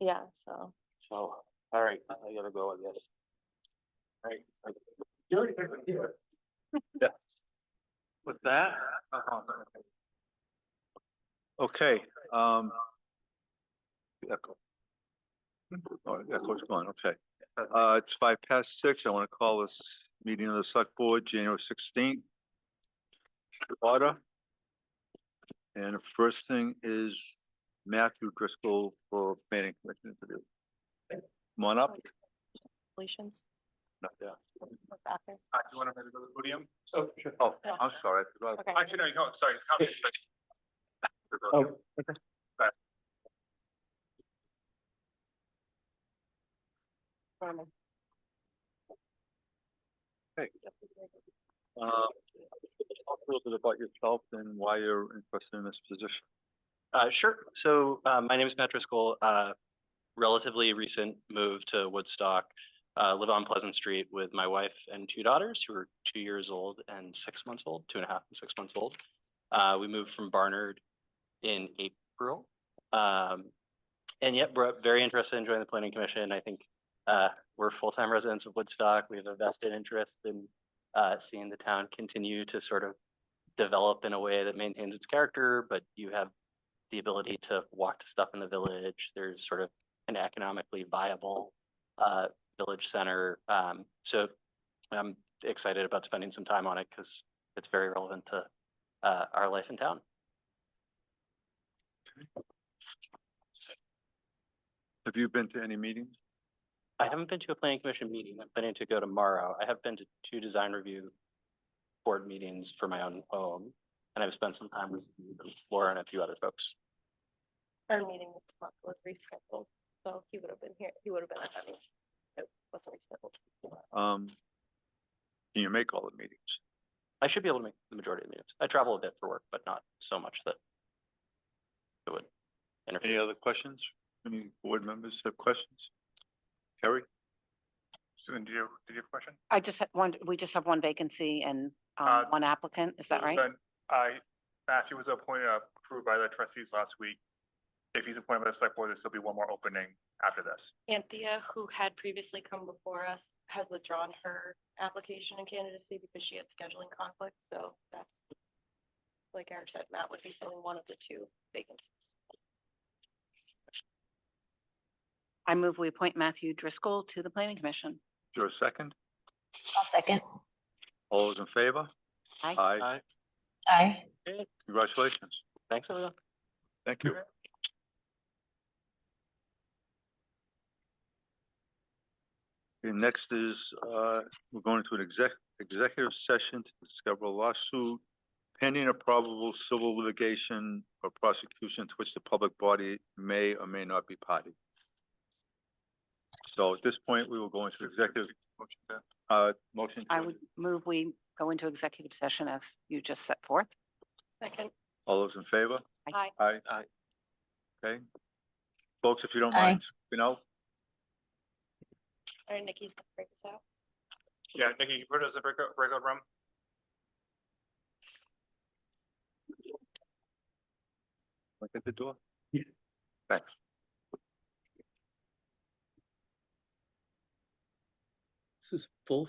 Yeah, so. So, all right, I gotta go, I guess. All right. You already picked it here. Yes. What's that? Okay, echo. Oh, echo's gone, okay. It's 6:05. I want to call this meeting of the select board, January 16th. Order. And the first thing is Matthew Driscoll for planning commission interview. Come on up. Completions. Not there. Back there. Do you want to go to the podium? So, sure. Oh, I'm sorry, I forgot. Okay. Actually, no, no, sorry. Oh, okay. Hey. Talk a little bit about yourself and why you're interested in this position. Sure. So my name is Matt Driscoll. Relatively recent move to Woodstock. Live on Pleasant Street with my wife and two daughters who are 2 years old and 6 months old, 2.5 and 6 months old. We moved from Barnard in April. And yet we're very interested in joining the Planning Commission. I think we're full-time residents of Woodstock. We have a vested interest in seeing the town continue to sort of develop in a way that maintains its character, but you have the ability to walk to stuff in the village. There's sort of an economically viable village center. So I'm excited about spending some time on it because it's very relevant to our life in town. Have you been to any meetings? I haven't been to a planning commission meeting. I'm planning to go tomorrow. I have been to 2 design review board meetings for my own home, and I've spent some time with Laura and a few other folks. Our meeting was rescheduled, so he would have been here. He would have been at that meeting. It wasn't rescheduled. Can you make all the meetings? I should be able to make the majority of the meetings. I travel a bit for work, but not so much that it would interfere. Any other questions? Any board members have questions? Carrie? Susan, did you have a question? I just had one, we just have one vacancy and one applicant, is that right? Then Matthew was approved by the trustees last week. If he's appointed by the select board, there'll still be one more opening after this. Anthea, who had previously come before us, has withdrawn her application and candidacy because she had scheduling conflicts. So that's, like Eric said, Matt would be filling one of the 2 vacancies. I move we appoint Matthew Driscoll to the Planning Commission. Is there a second? I'll second. All those in favor? Aye. Aye. Aye. Congratulations. Thanks, everyone. Thank you. Okay, next is, we're going to an executive session to discover a lawsuit pending a probable civil litigation or prosecution to which the public body may or may not be party. So at this point, we will go into executive motion. I would move we go into executive session as you just set forth. Second. All those in favor? Aye. Aye. Aye. Okay. Folks, if you don't Aye. mind, you know, All right, Nikki's gonna break us out. Yeah, Nikki, you put us a breakout room. look at the door. Yeah. Thanks. This is full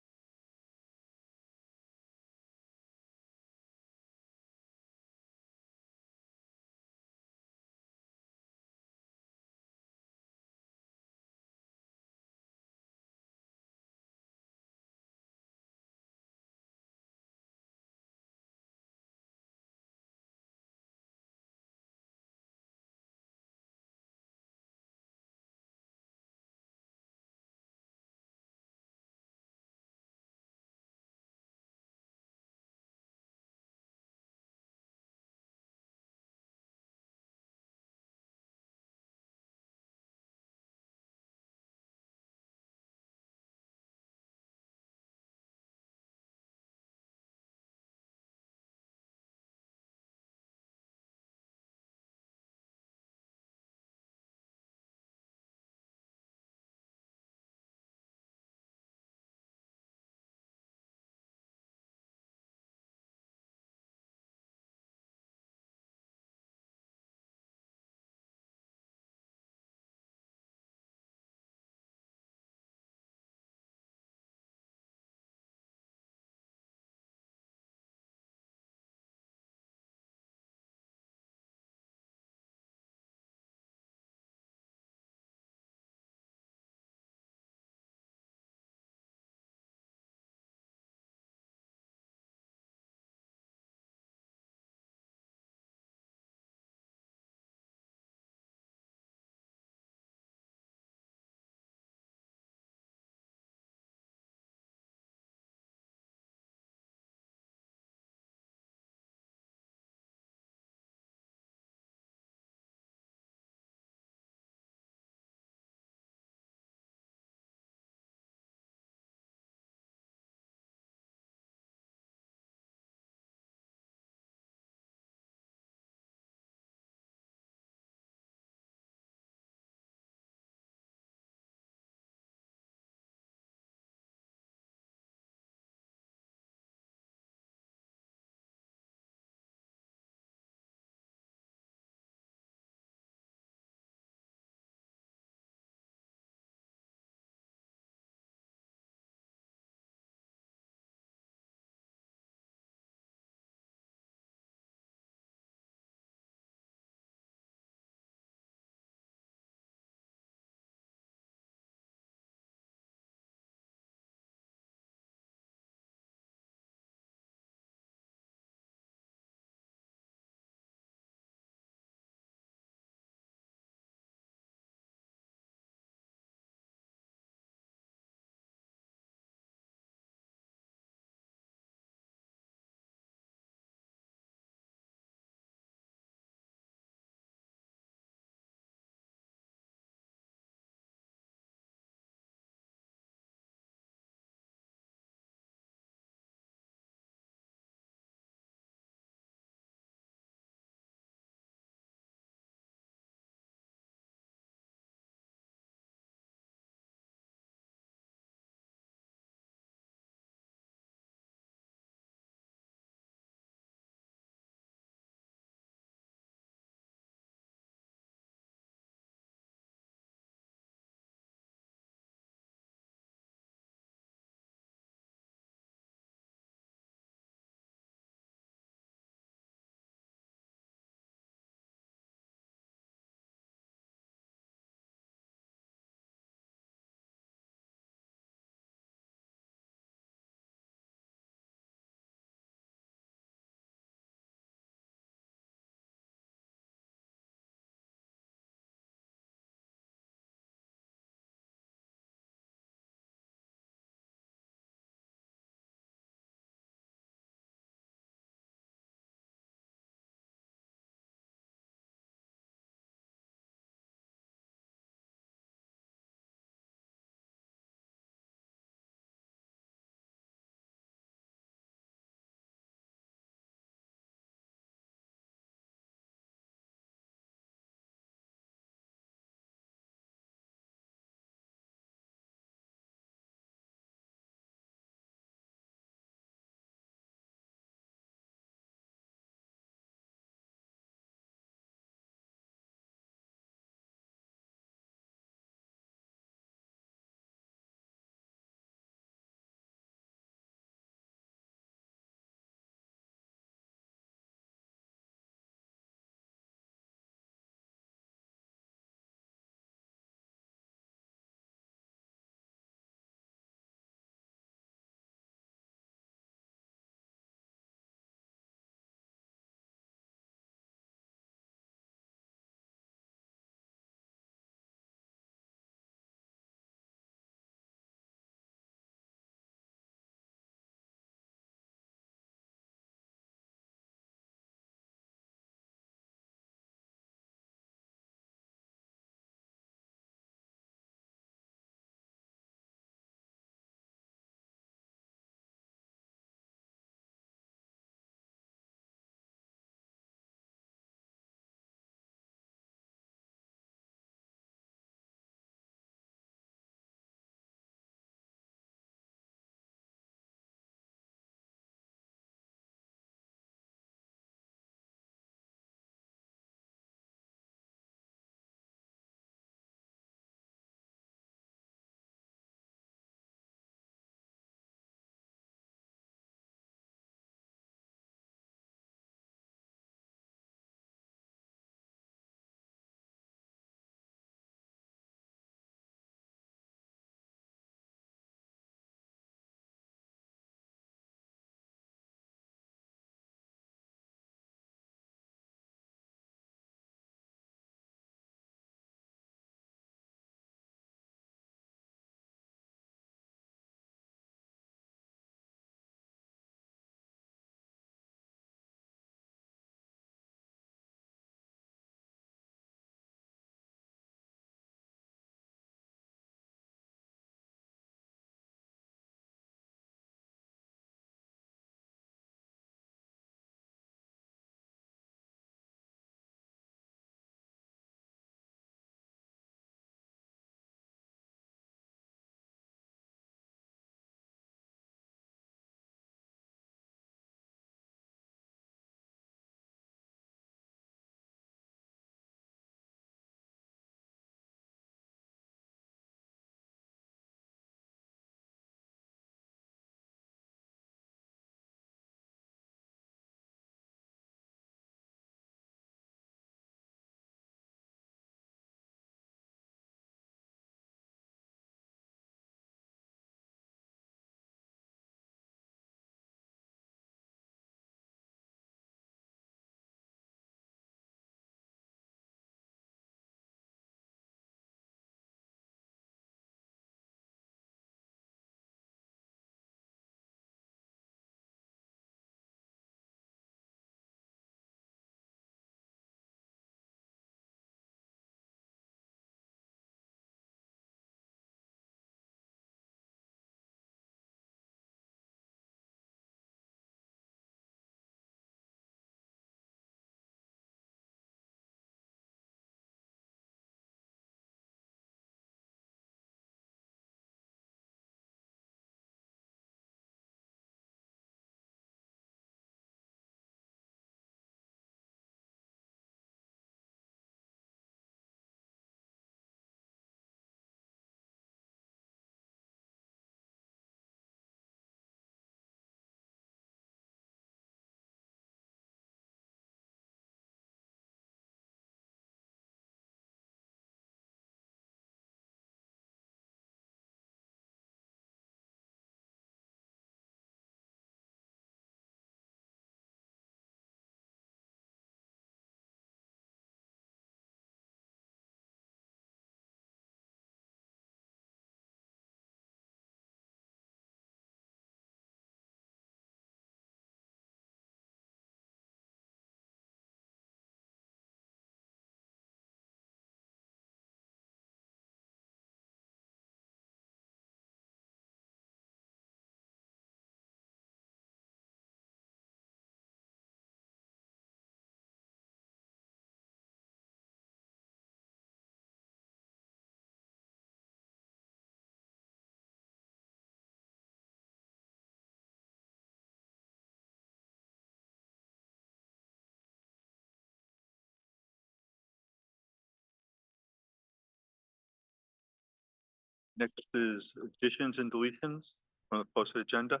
Next is additions and deletions from the posted agenda.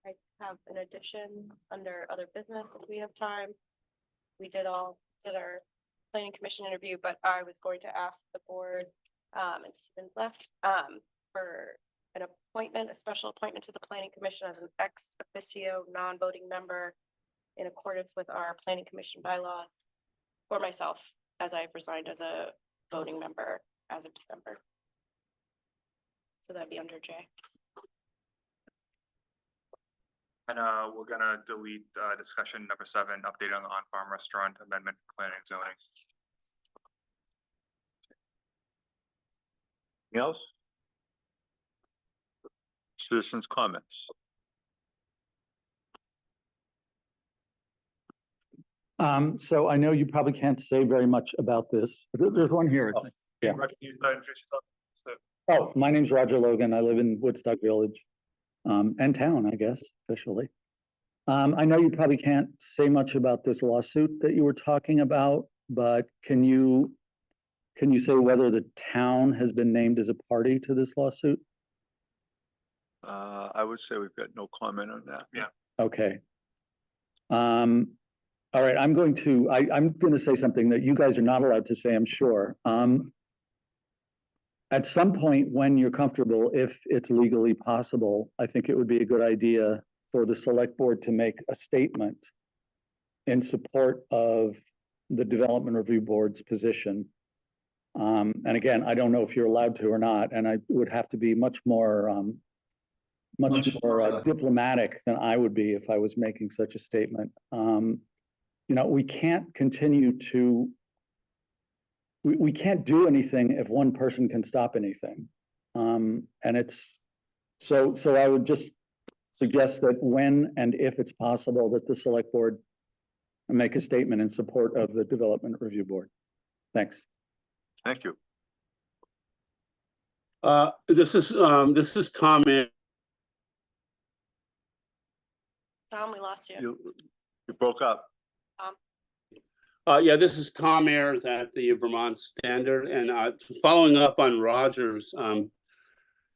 I have an addition under other business if we have time. We did our planning commission interview, but I was going to ask the board, and Stephen's left, for an appointment, a special appointment to the planning commission as an ex officio non-voting member in accordance with our planning commission bylaws for myself, as I've resigned as a voting member as of December. So that'd be under J. And we're gonna delete discussion number 7, update on the on-farm restaurant amendment planning and zoning. Anything else? Citizens' comments. So I know you probably can't say very much about this. There's one here. I think. Yeah. Roger, can you introduce yourself? Oh, my name's Roger Logan. I live in Woodstock Village, and town, I guess, officially. I know you probably can't say much about this lawsuit that you were talking about, but can you say whether the town has been named as a party to this lawsuit? I would say we've got no comment on that. Yeah. Okay. All right, I'm going to say something that you guys are not allowed to say, I'm sure. At some point when you're comfortable, if it's legally possible, I think it would be a good idea for the select board to make a statement in support of the Development Review Board's position. And again, I don't know if you're allowed to or not, and I would have to be much more diplomatic than I would be if I was making such a statement. You know, we can't continue to, we can't do anything if one person can stop anything. And it's, so I would just suggest that when and if it's possible that the select board make a statement in support of the Development Review Board. Thanks. Thank you. This is Tom. Tom, we lost you. You broke up. Yeah, this is Tom Ayers at the Vermont Standard, and following up on Roger's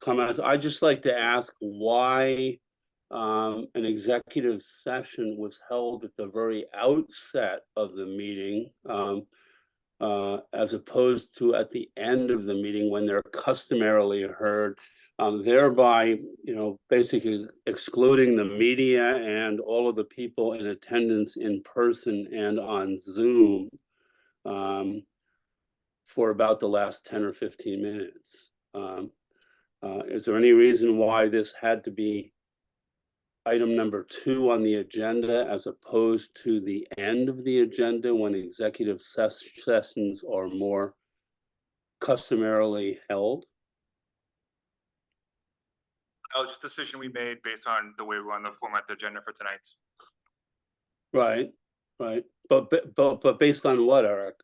comments, I'd just like to ask why an executive session was held at the very outset of the meeting, as opposed to at the end of the meeting when they're customarily heard, thereby, you know, basically excluding the media and all of the people in attendance in person and on Zoom for about the last 10 or 15 minutes. Is there any reason why this had to be item number 2 on the agenda as opposed to the end of the agenda when executive sessions are more customarily held? That was just a decision we made based on the way we want to format the agenda for tonight's. Right. But based on what, Eric?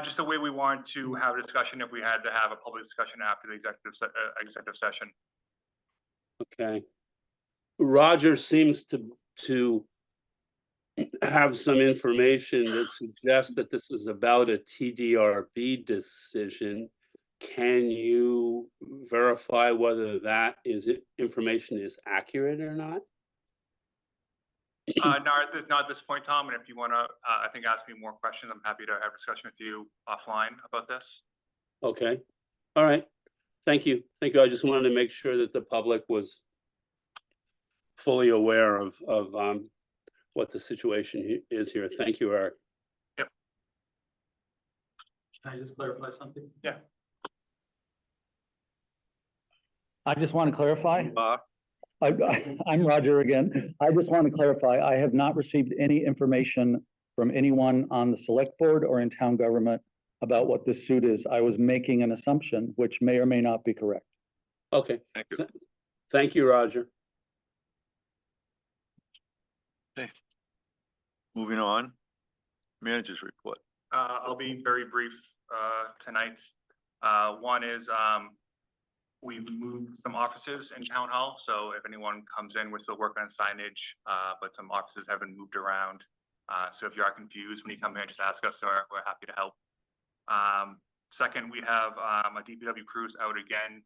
Just the way we want to have a discussion if we had to have a public discussion after the executive session. Okay. Roger seems to have some information that suggests that this is about a TDRB decision. Can you verify whether that information is accurate or not? No, not at this point, Tom, and if you want to, I think, ask me more questions, I'm happy to have a discussion with you offline about this. Okay. All right. Thank you. Thank you. I just wanted to make sure that the public was fully aware of what the situation is here. Thank you, Eric. Yep. Can I just clarify something? Yeah. I just want to clarify. Uh, I'm Roger again. I just want to clarify, I have not received any information from anyone on the select board or in town government about what this suit is. I was making an assumption which may or may not be correct. Okay. Thank you. Thank you, Roger. Moving on. Managers report. I'll be very brief tonight. One is we've moved some offices in town hall, so if anyone comes in, we're still working on signage, but some offices have been moved around. So if you are confused when you come in, just ask us, we're happy to help. Second, we have a DPW crews out again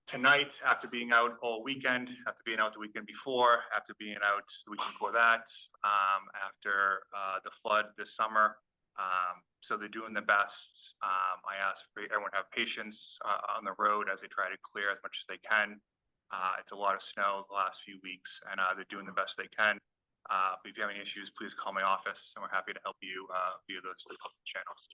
tonight after being out all weekend, after being out the weekend before, after being out the weekend before that, after the flood this summer. So they're doing the best. I ask for everyone to have patience on the road as they try to clear as much as they can. It's a lot of snow the last few weeks, and they're doing the best they can. But if you have any issues, please call my office, and we're happy to help you via those channels.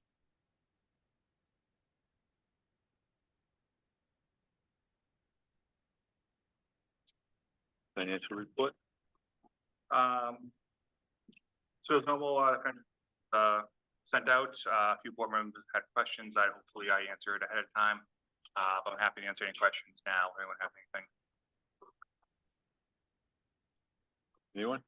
Financial report? So there's no more sent out. A few board members had questions. Hopefully I answered ahead of time. But I'm happy to answer any questions now. Anyone have anything? Anyone?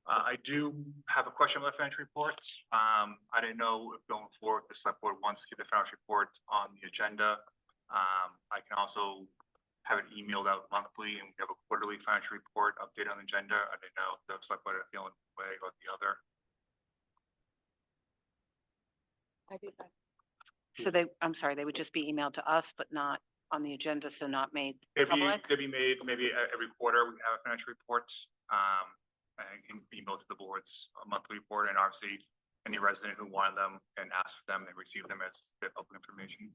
I do have a question on the financial report. I didn't know if going forward, the select board wants to keep the financial report on the agenda. I can also have it emailed out monthly, and we have a quarterly financial report update on the agenda. I didn't know if the select board are feeling one way or the other. I'd be fine. So I'm sorry, they would just be emailed to us, but not on the agenda, so not made It'd public? be made maybe every quarter. We have a financial report. And can be emailed to the boards a monthly report, and obviously any resident who wanted them and asked for them, they receive them as open information.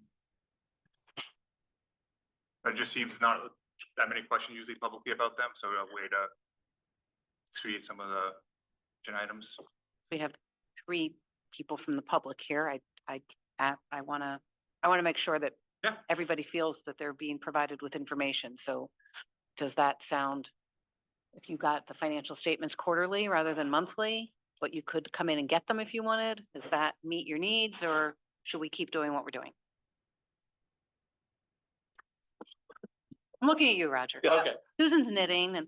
It just seems not that many questions usually publicly about them, so a way to create some of the agenda items. We have 3 people from the public here. I want to make sure that Yeah. everybody feels that they're being provided with information. So does that sound, if you got the financial statements quarterly rather than monthly, but you could come in and get them if you wanted, does that meet your needs, or should we keep doing what we're doing? I'm looking at you, Roger. Okay. Susan's knitting and.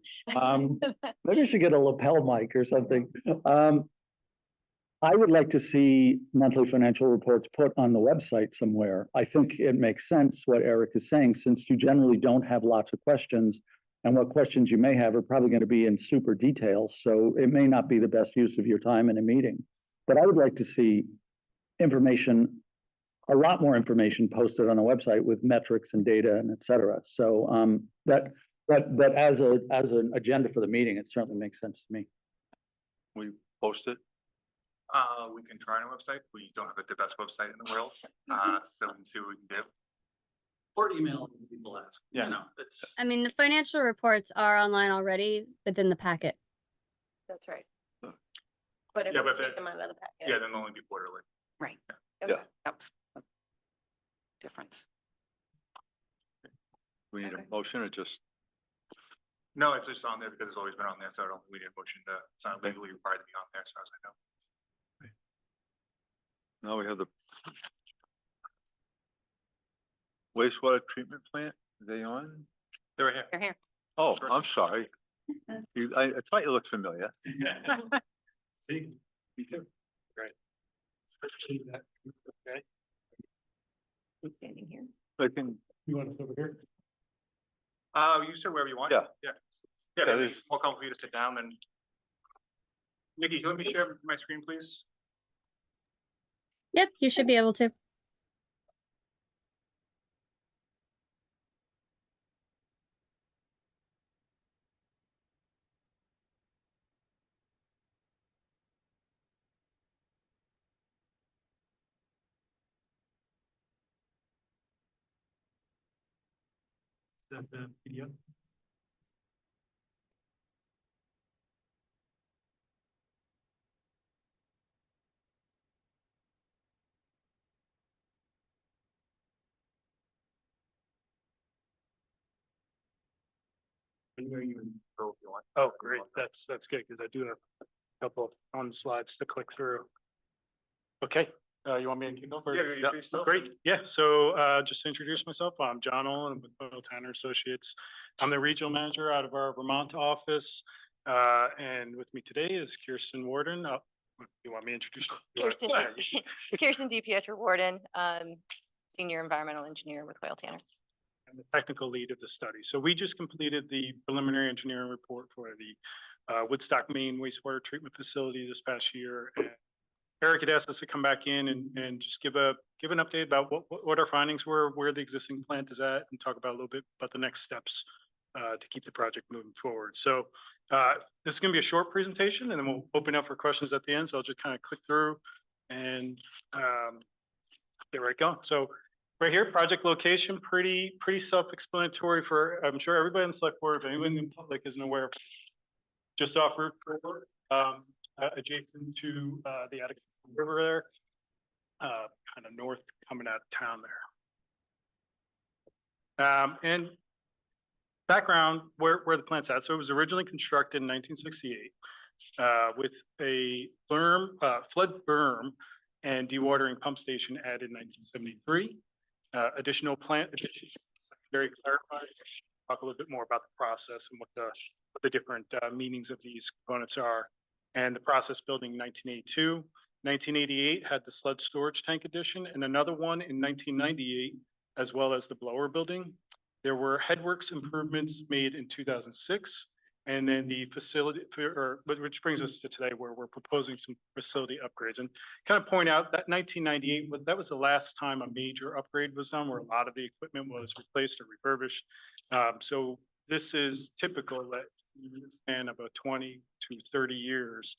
Maybe I should get a lapel mic or something. I would like to see monthly financial reports put on the website somewhere. I think it makes sense what Eric is saying, since you generally don't have lots of questions. And what questions you may have are probably going to be in super detail. So it may not be the best use of your time in a meeting. But I would like to see information, a lot more information posted on the website with metrics and data and et cetera. So but as an agenda for the meeting, it certainly makes sense to me. We post it? We can try on a website. We don't have the best website in the world, so we can see what we can do. Or email when people ask. Yeah. You know, it's. I mean, the financial reports are online already within the packet. That's right. Huh. But if Yeah, we but take the- them out of the packet. Yeah, then only be quarterly. Right. Okay. Yeah. That was a difference. We need a Okay. motion or just, No, it's just on there because it's always been on there, so I don't, we need a motion to, it's not legally required to be on there, as far as I know. now we have the wastewater treatment plant, are they on? They're right here. You're here. Oh, I'm sorry. I thought you looked familiar. See? Me too. Great. Okay. Standing here. I can, You want us over here? You said wherever you want. Yeah. Yeah. Yeah, Yeah, this- it's more comfortable for you to sit down than. Nikki, let me share my screen, please. Yep, you should be able to. Anywhere you can go if you want. Oh, great. That's good because I do have a couple on slides to click through. Okay, you want me to kick off? or- Yeah, you introduce yourself. Great. Yeah, so just to introduce myself, I'm John Olin with Boyle Tanner Associates. I'm the regional manager out of our Vermont office. And with me today is Kirsten Warden. You want me to introduce? you? Kirsten, Go ahead. Kirsten DiPietro Warden, Senior Environmental Engineer with Hoyle Tanner. I'm the technical lead of the study. So we just completed the preliminary engineering report for the Woodstock, Maine wastewater treatment facility this past year. And Eric had asked us to come back in and just give an update about what our findings were, where the existing plant is at, and talk about a little bit about the next steps to keep the project moving forward. So this is going to be a short presentation, and then we'll open up for questions at the end. So I'll just kind of click through and there we go. So right here, project location, pretty self-explanatory for, I'm sure everybody in the select board, if anyone in the public isn't aware of, just off Route 4, adjacent to the Atticus River there, kind of north coming out of town there. And background where the plant's at. So it was originally constructed in 1968 with a berm, flood berm and dewatering pump station added in 1973. Additional plant addition, very clarified. Talk a little bit more about the process and what the different meanings of these components are. And the process building in 1982. 1988 had the sludge storage tank addition and another one in 1998, as well as the blower building. There were headworks improvements made in 2006. And then the facility, which brings us to today where we're proposing some facility upgrades and kind of point out that 1998, that was the last time a major upgrade was done where a lot of the equipment was replaced or refurbished. So this is typical that span of about 20 to 30 years,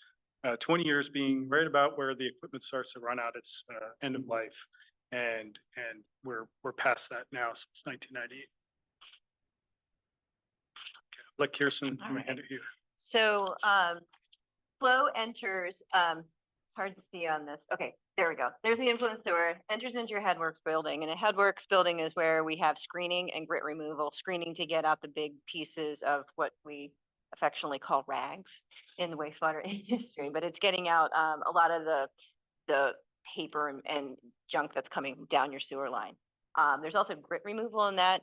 20 years being right about where the equipment starts to run out its end of life. And we're past that now since 1998. Like Kirsten, I'm gonna hand it to you. So flow enters, hard to see on this. Okay, there we go. There's the influence sewer, enters into your headworks building, and a headworks building is where we have screening and grit removal, screening to get out the big pieces of what we affectionately call rags in the wastewater industry, but it's getting out a lot of the paper and junk that's coming down your sewer line. There's also grit removal in that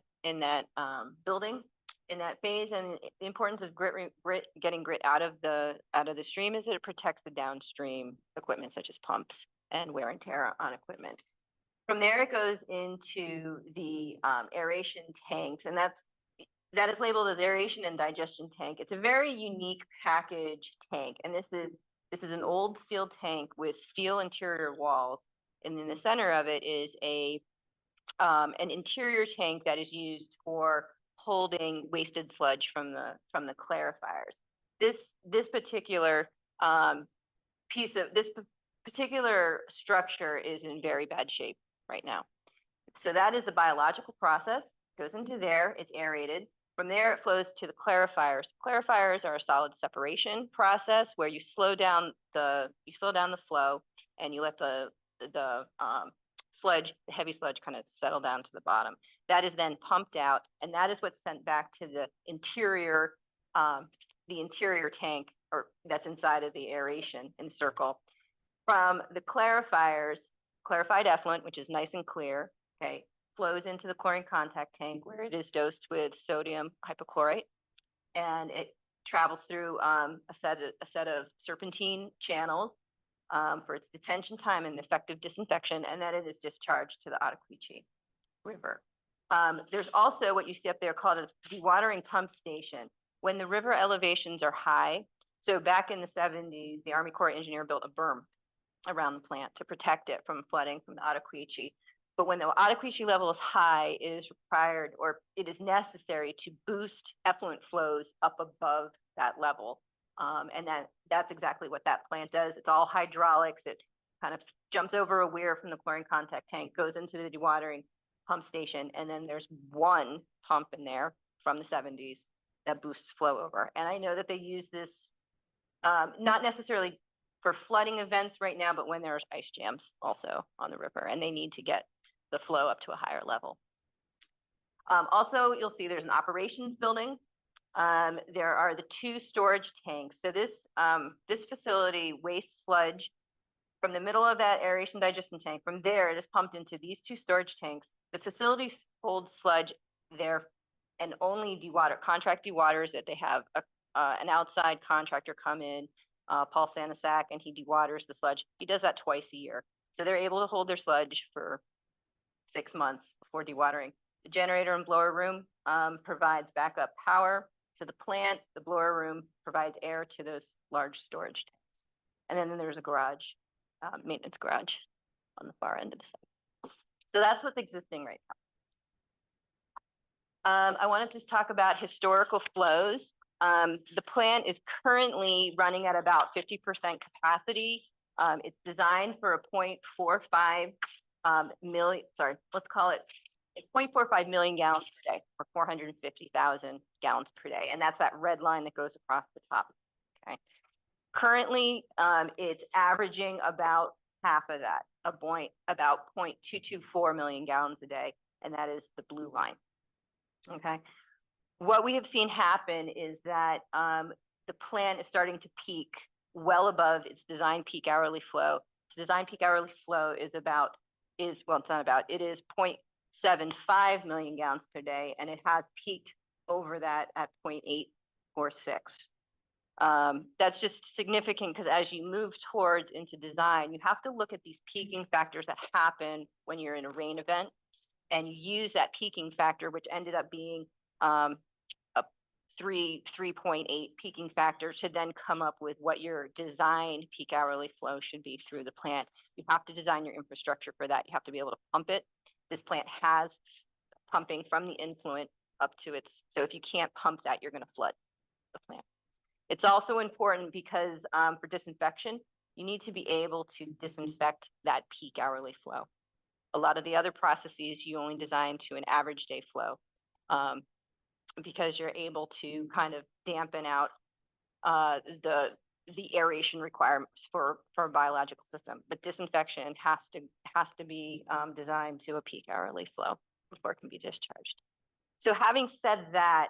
building. In that phase, and the importance of getting grit out of the stream is that it protects the downstream equipment such as pumps and wear and tear on equipment. From there, it goes into the aeration tanks, and that is labeled as aeration and digestion tank. It's a very unique package tank, and this is an old steel tank with steel interior walls, and in the center of it is an interior tank that is used for holding wasted sludge from the clarifiers. This particular particular structure is in very bad shape right now. So that is the biological process. Goes into there, it's aerated. From there, it flows to the clarifiers. Clarifiers are a solid separation process where you slow down the flow and you let the sludge, the heavy sludge, kind of settle down to the bottom. That is then pumped out, and that is what's sent back to the interior tank, or that's inside of the aeration in circle. From the clarifiers, clarified effluent, which is nice and clear, okay, flows into the chlorine contact tank where it is dosed with sodium hypochlorite, and it travels through a set of serpentine channels for its detention time and effective disinfection, and then it is discharged to the Ottauquechee River. There's also what you see up there called a dewatering pump station. When the river elevations are high, so back in the 70s, the Army Corps engineer built a berm around the plant to protect it from flooding from the Ottauquechee. But when the Ottauquechee level is high, it is required, or it is necessary, to boost effluent flows up above that level. And that's exactly what that plant does. It's all hydraulics. It kind of jumps over a weir from the chlorine contact tank, goes into the dewatering pump station, and then there's one pump in there from the 70s that boosts flow over. And I know that they use this not necessarily for flooding events right now, but when there's ice jams also on the river, and they need to get the flow up to a higher level. Also, you'll see there's an operations building. There are the 2 storage tanks. So this facility wastes sludge from the middle of that aeration digestion tank. From there, it is pumped into these 2 storage tanks. The facility holds sludge there and only contract dewaters it. They have an outside contractor come in, Paul Sanasak, and he dewaters the sludge. He does that twice a year. So they're able to hold their sludge for 6 months before dewatering. The generator and blower room provides backup power to the plant. The blower room provides air to those large storage tanks. And then there's a garage maintenance garage on the far end of the site. So that's what's existing right now. I want to just talk about historical flows. The plant is currently running at about 50% capacity. It's designed for a 0.45 million, sorry, let's call it 0.45 million gallons per day, or 450,000 gallons per day. And that's that red line that goes across the top. Okay. Currently, it's averaging about half of that, about 0.224 million gallons a day, and that is the blue line. Okay. What we have seen happen is that the plant is starting to peak well above its design peak hourly flow. Its design peak hourly flow is well, it's not about, it is 0.75 million gallons per day, and it has peaked over that at 0.846. That's just significant because as you move towards into design, you have to look at these peaking factors that happen when you're in a rain event, and you use that peaking factor, which ended up being a 3.8 peaking factor, to then come up with what your designed peak hourly flow should be through the plant. You have to design your infrastructure for that. You have to be able to pump it. This plant has pumping from the influent up to its, so if you can't pump that, you're going to flood the plant. It's also important because for disinfection, you need to be able to disinfect that peak hourly flow. A lot of the other processes you only design to an average day flow, because you're able to kind of dampen out the aeration requirements for a biological system. But disinfection has to be designed to a peak hourly flow before it can be discharged. So having said that,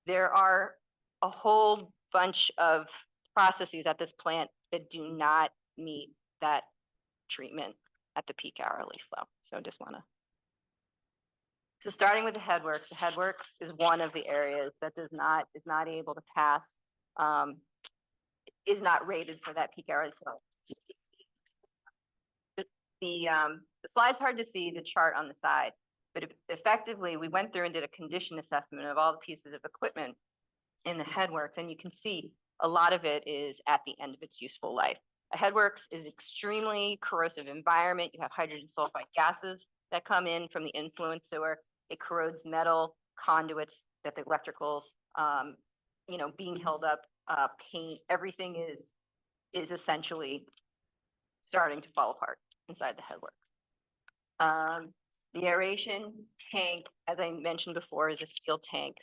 there are a whole bunch of processes at this plant that do not meet that treatment at the peak hourly flow. So just want to. So starting with the headworks is one of the areas that is not able to pass, is not rated for that peak hourly flow. The slide's hard to see, the chart on the side, but effectively we went through and did a condition assessment of all the pieces of equipment in the headworks, and you can see a lot of it is at the end of its useful life. A headworks is extremely corrosive environment. You have hydrogen sulfide gases that come in from the influent sewer. It corrodes metal conduits that the electricals, being held up, paint, everything is essentially starting to fall apart inside the headworks. The aeration tank, as I mentioned before, is a steel tank.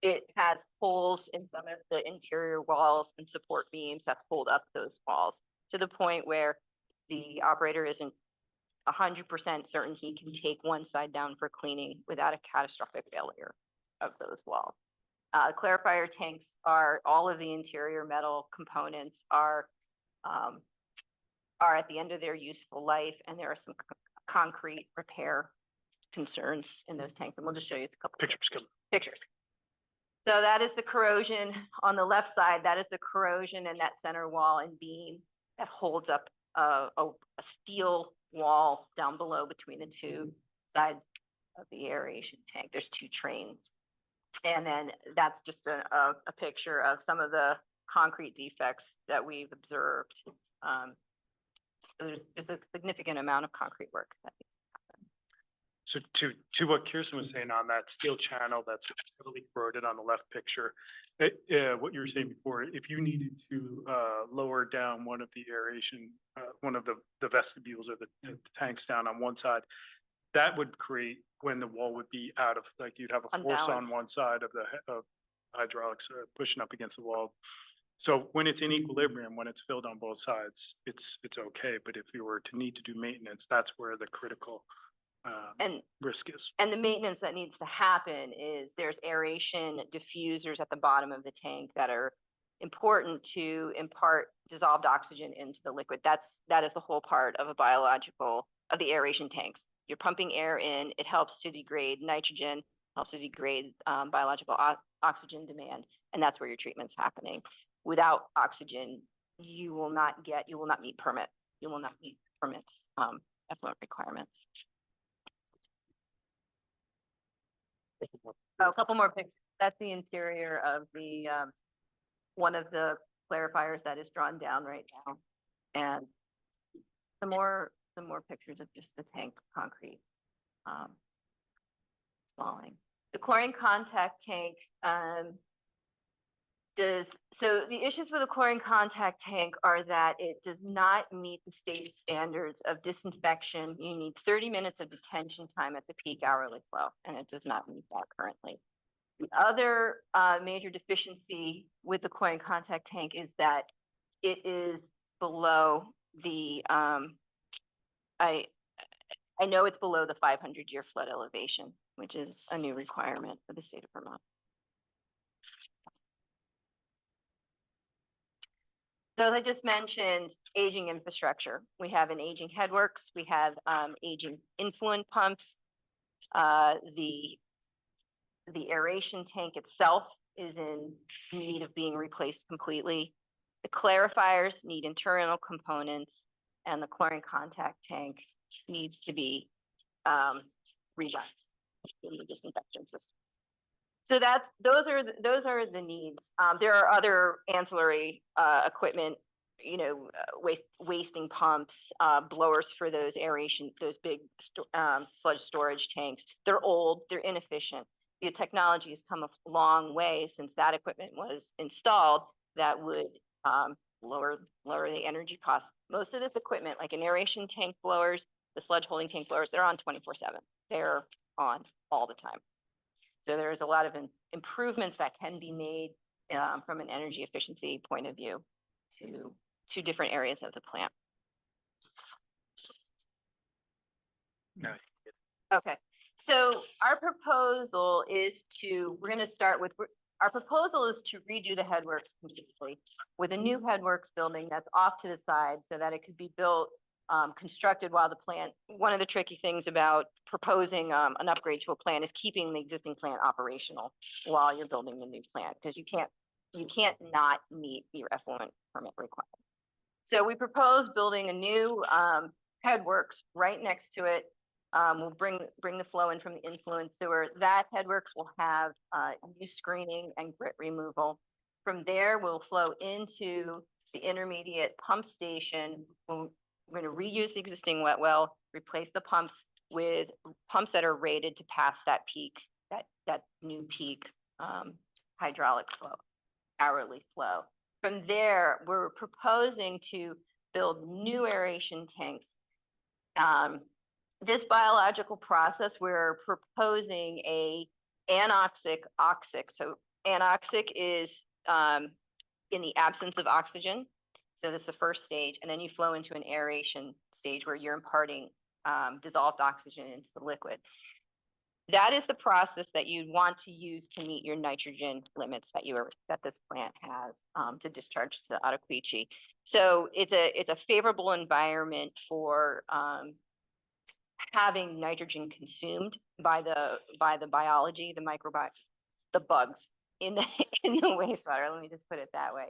It has holes in some of the interior walls and support beams that hold up those walls, to the point where the operator isn't 100% certain he can take one side down for cleaning without a catastrophic failure of those walls. Clarifier tanks are, all of the interior metal components are at the end of their useful life, and there are some concrete repair concerns in those tanks, and we'll just show you a couple pictures. So that is the corrosion on the left side. That is the corrosion in that center wall and beam that holds up a steel wall down below between the two sides of the aeration tank. There's two trains. And then that's just a picture of some of the concrete defects that we've observed. There's a significant amount of concrete work that needs to happen. So to what Kirsten was saying on that steel channel that's heavily corroded on the left picture, what you were saying before, if you needed to lower down one of the aeration, one of the vestibules or the tanks down on one side, that would create when the wall would be out of, like, you'd have a force on one side of the hydraulics pushing up against the wall. So when it's in equilibrium, when it's filled on both sides, it's okay. But if you were to need to do maintenance, that's where the critical risk is. And the maintenance that needs to happen is there's aeration diffusers at the bottom of the tank that are important to impart dissolved oxygen into the liquid. That is the whole part of of the aeration tanks. You're pumping air in, it helps to degrade nitrogen, helps to degrade biological oxygen demand, and that's where your treatment's happening. Without oxygen, you will not meet permit effluent requirements. Oh, a couple more pictures. That's the interior of the one of the clarifiers that is drawn down right now. And some more pictures of just the tank concrete. Falling. The chlorine contact tank, so the issues with the chlorine contact tank are that it does not meet the state standards of disinfection. You need 30 minutes of detention time at the peak hourly flow, and it does not meet that currently. The other major deficiency with the chlorine contact tank is that it is below the, I know it's below the 500-year flood elevation, which is a new requirement for the state of Vermont. So as I just mentioned, aging infrastructure. We have an aging headworks, we have aging influent pumps. The aeration tank itself is in need of being replaced completely. The clarifiers need internal components, and the chlorine contact tank needs to be redone in the disinfection system. So those are the needs. There are other ancillary equipment, wasting pumps, blowers for those aeration, those big sludge storage tanks. They're old, they're inefficient. The technology has come a long way since that equipment was installed that would lower the energy costs. Most of this equipment, like an aeration tank blowers, the sludge holding tank blowers, they're on 24/7. They're on all the time. So there's a lot of improvements that can be made from an energy efficiency point of view to different areas of the plant. No. Okay, so our proposal is we're going to start with, our proposal is to redo the headworks completely with a new headworks building that's off to the side so that it could be built, constructed while the plant. One of the tricky things about proposing an upgrade to a plant is keeping the existing plant operational while you're building the new plant, because you can't not meet your effluent permit requirement. So we propose building a new headworks right next to it. We'll bring the flow in from the influent sewer. That headworks will have new screening and grit removal. From there, we'll flow into the intermediate pump station. We're going to reuse the existing wet well, replace the pumps with pumps that are rated to pass that peak, that new peak hydraulic flow, hourly flow. From there, we're proposing to build new aeration tanks. This biological process, we're proposing a anoxic oxic. So anoxic is in the absence of oxygen. So this is the first stage, and then you flow into an aeration stage where you're imparting dissolved oxygen into the liquid. That is the process that you'd want to use to meet your nitrogen limits that this plant has to discharge to Ottauquechee. So it's a favorable environment for having nitrogen consumed by the biology, the microbiome, the bugs in the wastewater. Let me just put it that way.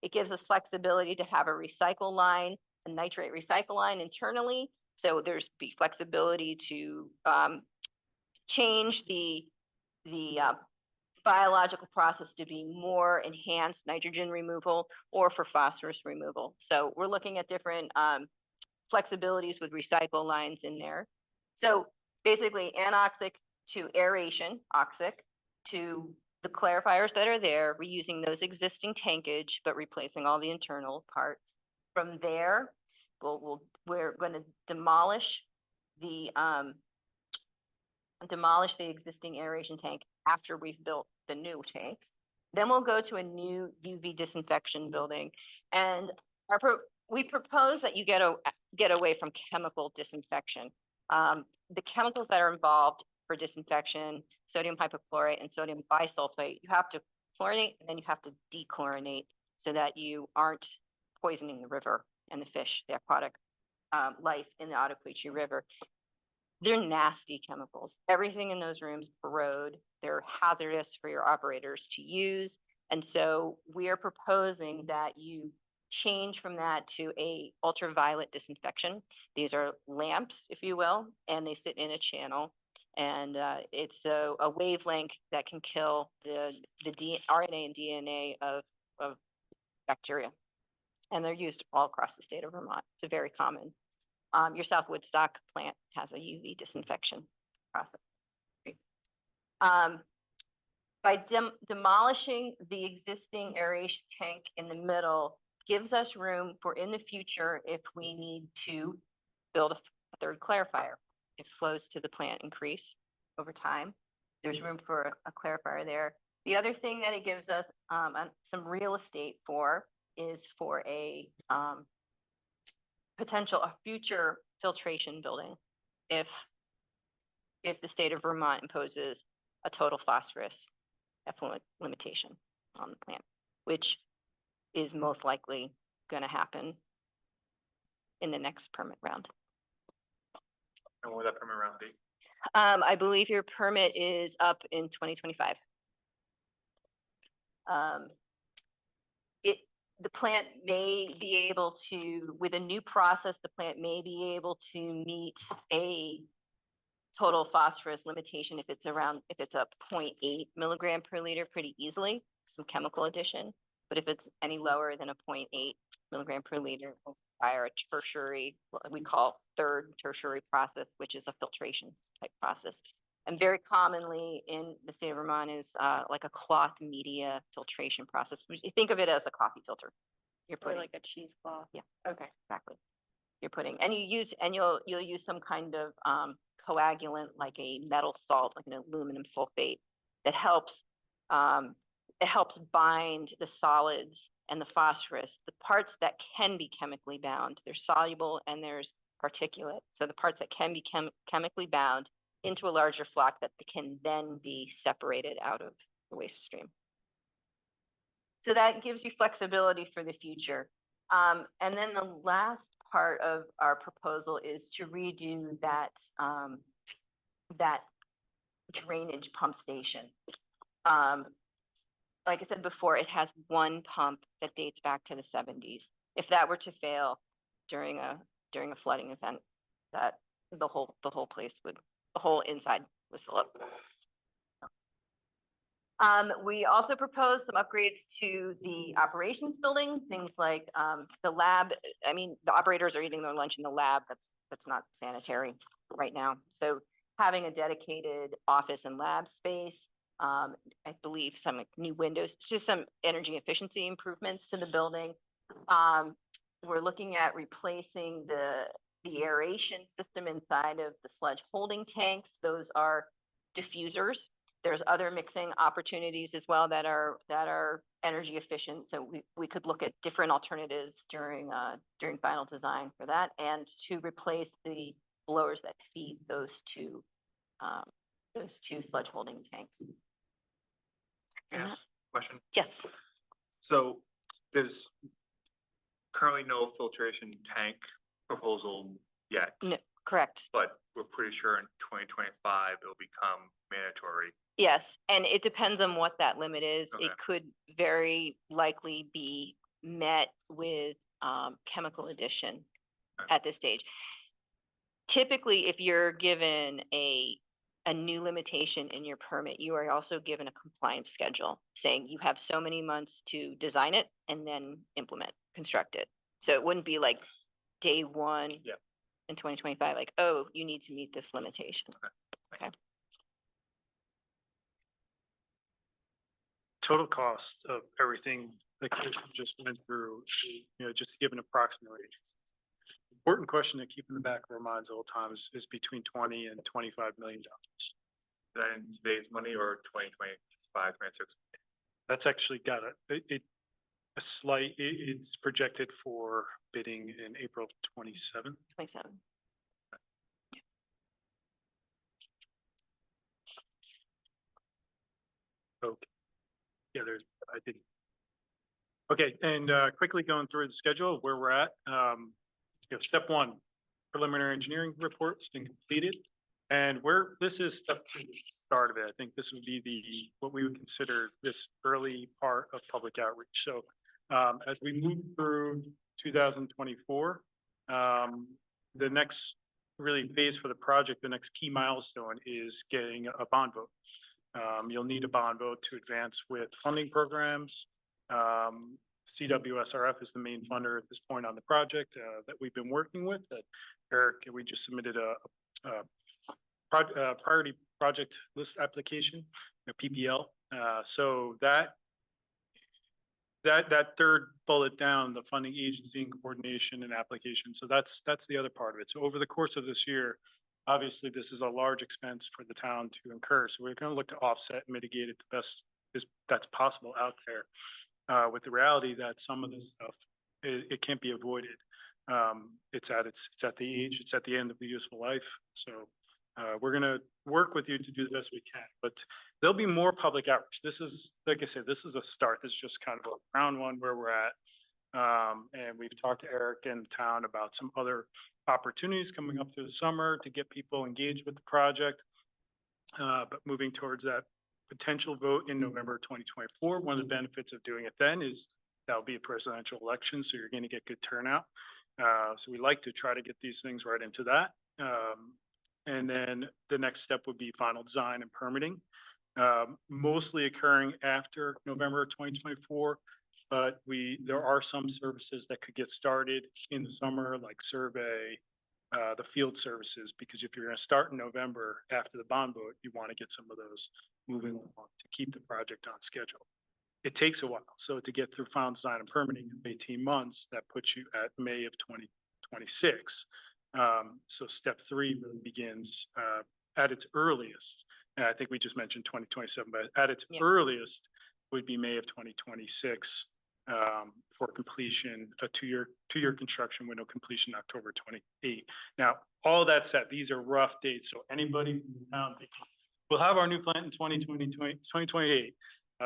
It gives us flexibility to have a recycle line, a nitrate recycle line internally. So there's be flexibility to change the biological process to be more enhanced nitrogen removal or for phosphorus removal. So we're looking at different flexibilities with recycle lines in there. So basically anoxic to aeration, oxic, to the clarifiers that are there, reusing those existing tankage, but replacing all the internal parts. From there, we're going to demolish the existing aeration tank after we've built the new tanks. Then we'll go to a new UV disinfection building, and we propose that you get away from chemical disinfection. The chemicals that are involved for disinfection, sodium hypochlorite and sodium bisulfite, you have to chlorinate and then you have to dechlorinate so that you aren't poisoning the river and the fish, the aquatic life in the Ottauquechee River. They're nasty chemicals. Everything in those rooms corrode. They're hazardous for your operators to use. And so we are proposing that you change from that to a ultraviolet disinfection. These are lamps, if you will, and they sit in a channel. And it's a wavelength that can kill the RNA and DNA of bacteria. And they're used all across the state of Vermont. It's a very common. Your South Woodstock plant has a UV disinfection process. By demolishing the existing aeration tank in the middle, gives us room for in the future if we need to build a third clarifier. If flows to the plant increase over time, there's room for a clarifier there. The other thing that it gives us some real estate for is for a future filtration building if the state of Vermont imposes a total phosphorus effluent limitation on the plant, which is most likely going to happen in the next permit round. And what would that permit round be? I believe your permit is up in 2025. The plant may be able to, with a new process, the plant may be able to meet a total phosphorus limitation if it's a 0.8 milligram per liter pretty easily, some chemical addition. But if it's any lower than a 0.8 milligram per liter, we'll require a tertiary, what we call third tertiary process, which is a filtration type process. And very commonly in the state of Vermont is like a cloth media filtration process. You think of it as a coffee filter. You're Or putting, like a cheesecloth. yeah, Okay. exactly. You're putting, and you'll use some kind of coagulant like a metal salt, like an aluminum sulfate that helps it helps bind the solids and the phosphorus, the parts that can be chemically bound. There's soluble and there's particulate. So the parts that can be chemically bound into a larger flock that can then be separated out of the waste stream. So that gives you flexibility for the future. And then the last part of our proposal is to redo that drainage pump station. Like I said before, it has one pump that dates back to the 70s. If that were to fail during a flooding event, that the whole inside would fill up. We also proposed some upgrades to the operations building, things like the lab. I mean, the operators are eating their lunch in the lab. That's not sanitary right now. So having a dedicated office and lab space, I believe some new windows, just some energy efficiency improvements to the building. We're looking at replacing the aeration system inside of the sludge holding tanks. Those are diffusers. There's other mixing opportunities as well that are energy efficient. So we could look at different alternatives during final design for that, and to replace the blowers that feed those two sludge holding tanks. Yes, question. Yes. So there's currently no filtration tank proposal yet. No, correct. But we're pretty sure in 2025 it'll become mandatory. Yes, and it depends on what that limit is. Okay. It could very likely be met with chemical addition Okay. at this stage. Typically, if you're given a new limitation in your permit, you are also given a compliance schedule saying you have so many months to design it and then construct it. So it wouldn't be like day one Yeah. in 2025, like, oh, you need to meet this limitation. Okay. Total cost of everything that Kirsten just went through, just to give an approximate. Important question to keep in the back of our minds all the time is between 20 and $25 million. Is that in today's money or 2025, 26? That's actually got it's projected for bidding in April 27. 27. Okay. Yeah, I didn't. Okay, and quickly going through the schedule of where we're at. Step one, preliminary engineering report's been completed. And this is step two, the start of it. I think this would be what we would consider this early part of public outreach. So as we move through 2024, the next really phase for the project, the next key milestone is getting a bond vote. You'll need a bond vote to advance with funding programs. CWSRF is the main funder at this point on the project, that we've been working with, that Eric, we just submitted a priority project list application, a PPL. So that third bullet down, the funding agency and coordination and application. So that's the other part of it. So over the course of this year, obviously this is a large expense for the town to incur. So we're going to look to offset, and mitigate it the best that's possible out there. With the reality that some of this stuff, it can't be avoided. It's at the age, it's at the end of the useful life. So we're gonna work with you to do the best we can, but there'll be more public outreach. This is, like I said, this is a start. This is just kind of a round one where we're at. And we've talked to Eric and the town about some other opportunities coming up through the summer to get people engaged with the project. But moving towards that potential vote in November 2024, one of the benefits of doing it then is that'll be a presidential election, so you're going to get good turnout. So we like to try to get these things right into that. And then the next step would be final design and permitting, mostly occurring after November 2024. But there are some services that could get started in the summer, like survey, the field services, because if you're going to start in November after the bond vote, you want to get some of those moving along to keep the project on schedule. It takes a while. So to get through final design and permitting in 18 months, that puts you at May of 2026. So step 3 really begins at its earliest. And I think we just mentioned 2027, but at its earliest would be May of 2026 for completion, a two-year construction window, completion October 28. Now, all that said, these are rough dates. So anybody from the town, we'll have our new plant in 2028.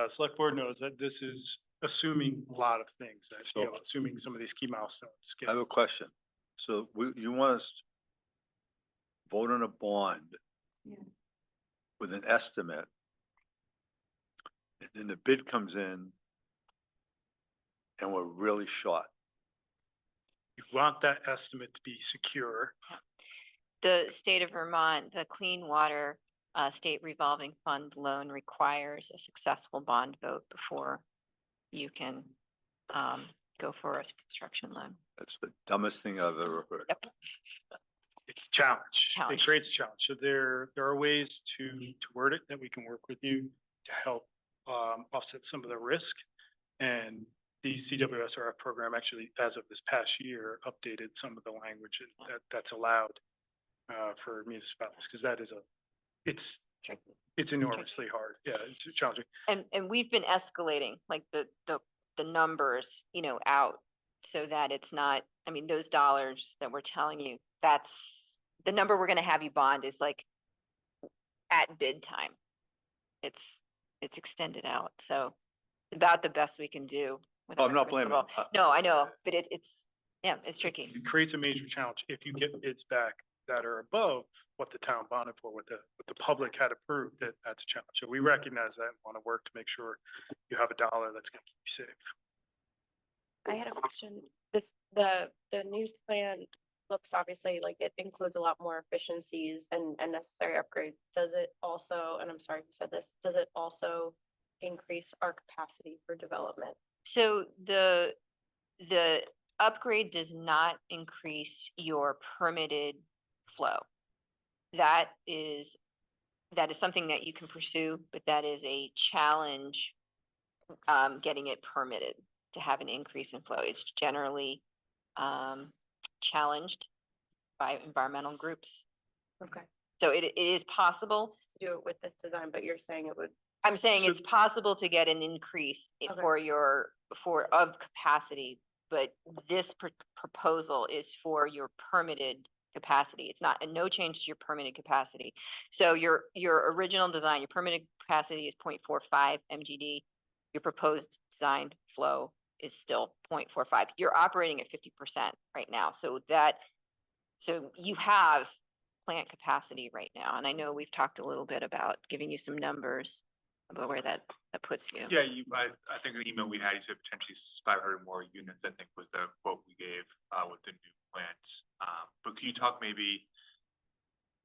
Select board knows that this is assuming a lot of things, that, you know, assuming some of these key milestones. I have a question. So you want us to vote on a bond with an estimate, and then the bid comes in and we're really short. You want that estimate to be secure. The state of Vermont, the Clean Water State Revolving Fund loan requires a successful bond vote before you can go for a construction loan. That's the dumbest thing I've ever heard. Yep. It's a challenge. Challenge. It creates a challenge. So there are ways to word it that we can work with you to help offset some of the risk. And the CWSRF program actually, as of this past year, updated some of the language that's allowed for municipalities, because that is it's enormously hard. Yeah, it's challenging. And we've been escalating like the numbers, you know, out so that it's not, I mean, those dollars that we're telling you, that's the number we're going to have you bond is like at bid time. It's extended out. So it's about the best we can do. with Oh, our I'm not crystal blaming. ball. No, I know, but it's tricky. It creates a major challenge if you get bids back that are above what the town bonded for, what the public had approved. That's a challenge. So we recognize that and want to work to make sure you have a dollar that's going to keep you safe. I had a question. The new plan looks obviously like it includes a lot more efficiencies and necessary upgrades. Does it also, and I'm sorry if you said this, does it also increase our capacity for development? So the upgrade does not increase your permitted flow. That is something that you can pursue, but that is a challenge, getting it permitted to have an increase in flow. It's generally challenged by environmental groups. Okay. So it is possible. To do it with this design, but you're saying it would. I'm saying So- it's possible to get an increase Okay. of capacity, but this proposal is for your permitted capacity. It's not, and no change to your permitted capacity. So your original design, your permitted capacity is 0.45 MGD. Your proposed design flow is still 0.45. You're operating at 50% right now. So you have plant capacity right now. And I know we've talked a little bit about giving you some numbers about where that puts you. Yeah, I think the email we had, you said potentially 500 more units, I think was the quote we gave with the new plants. But can you talk maybe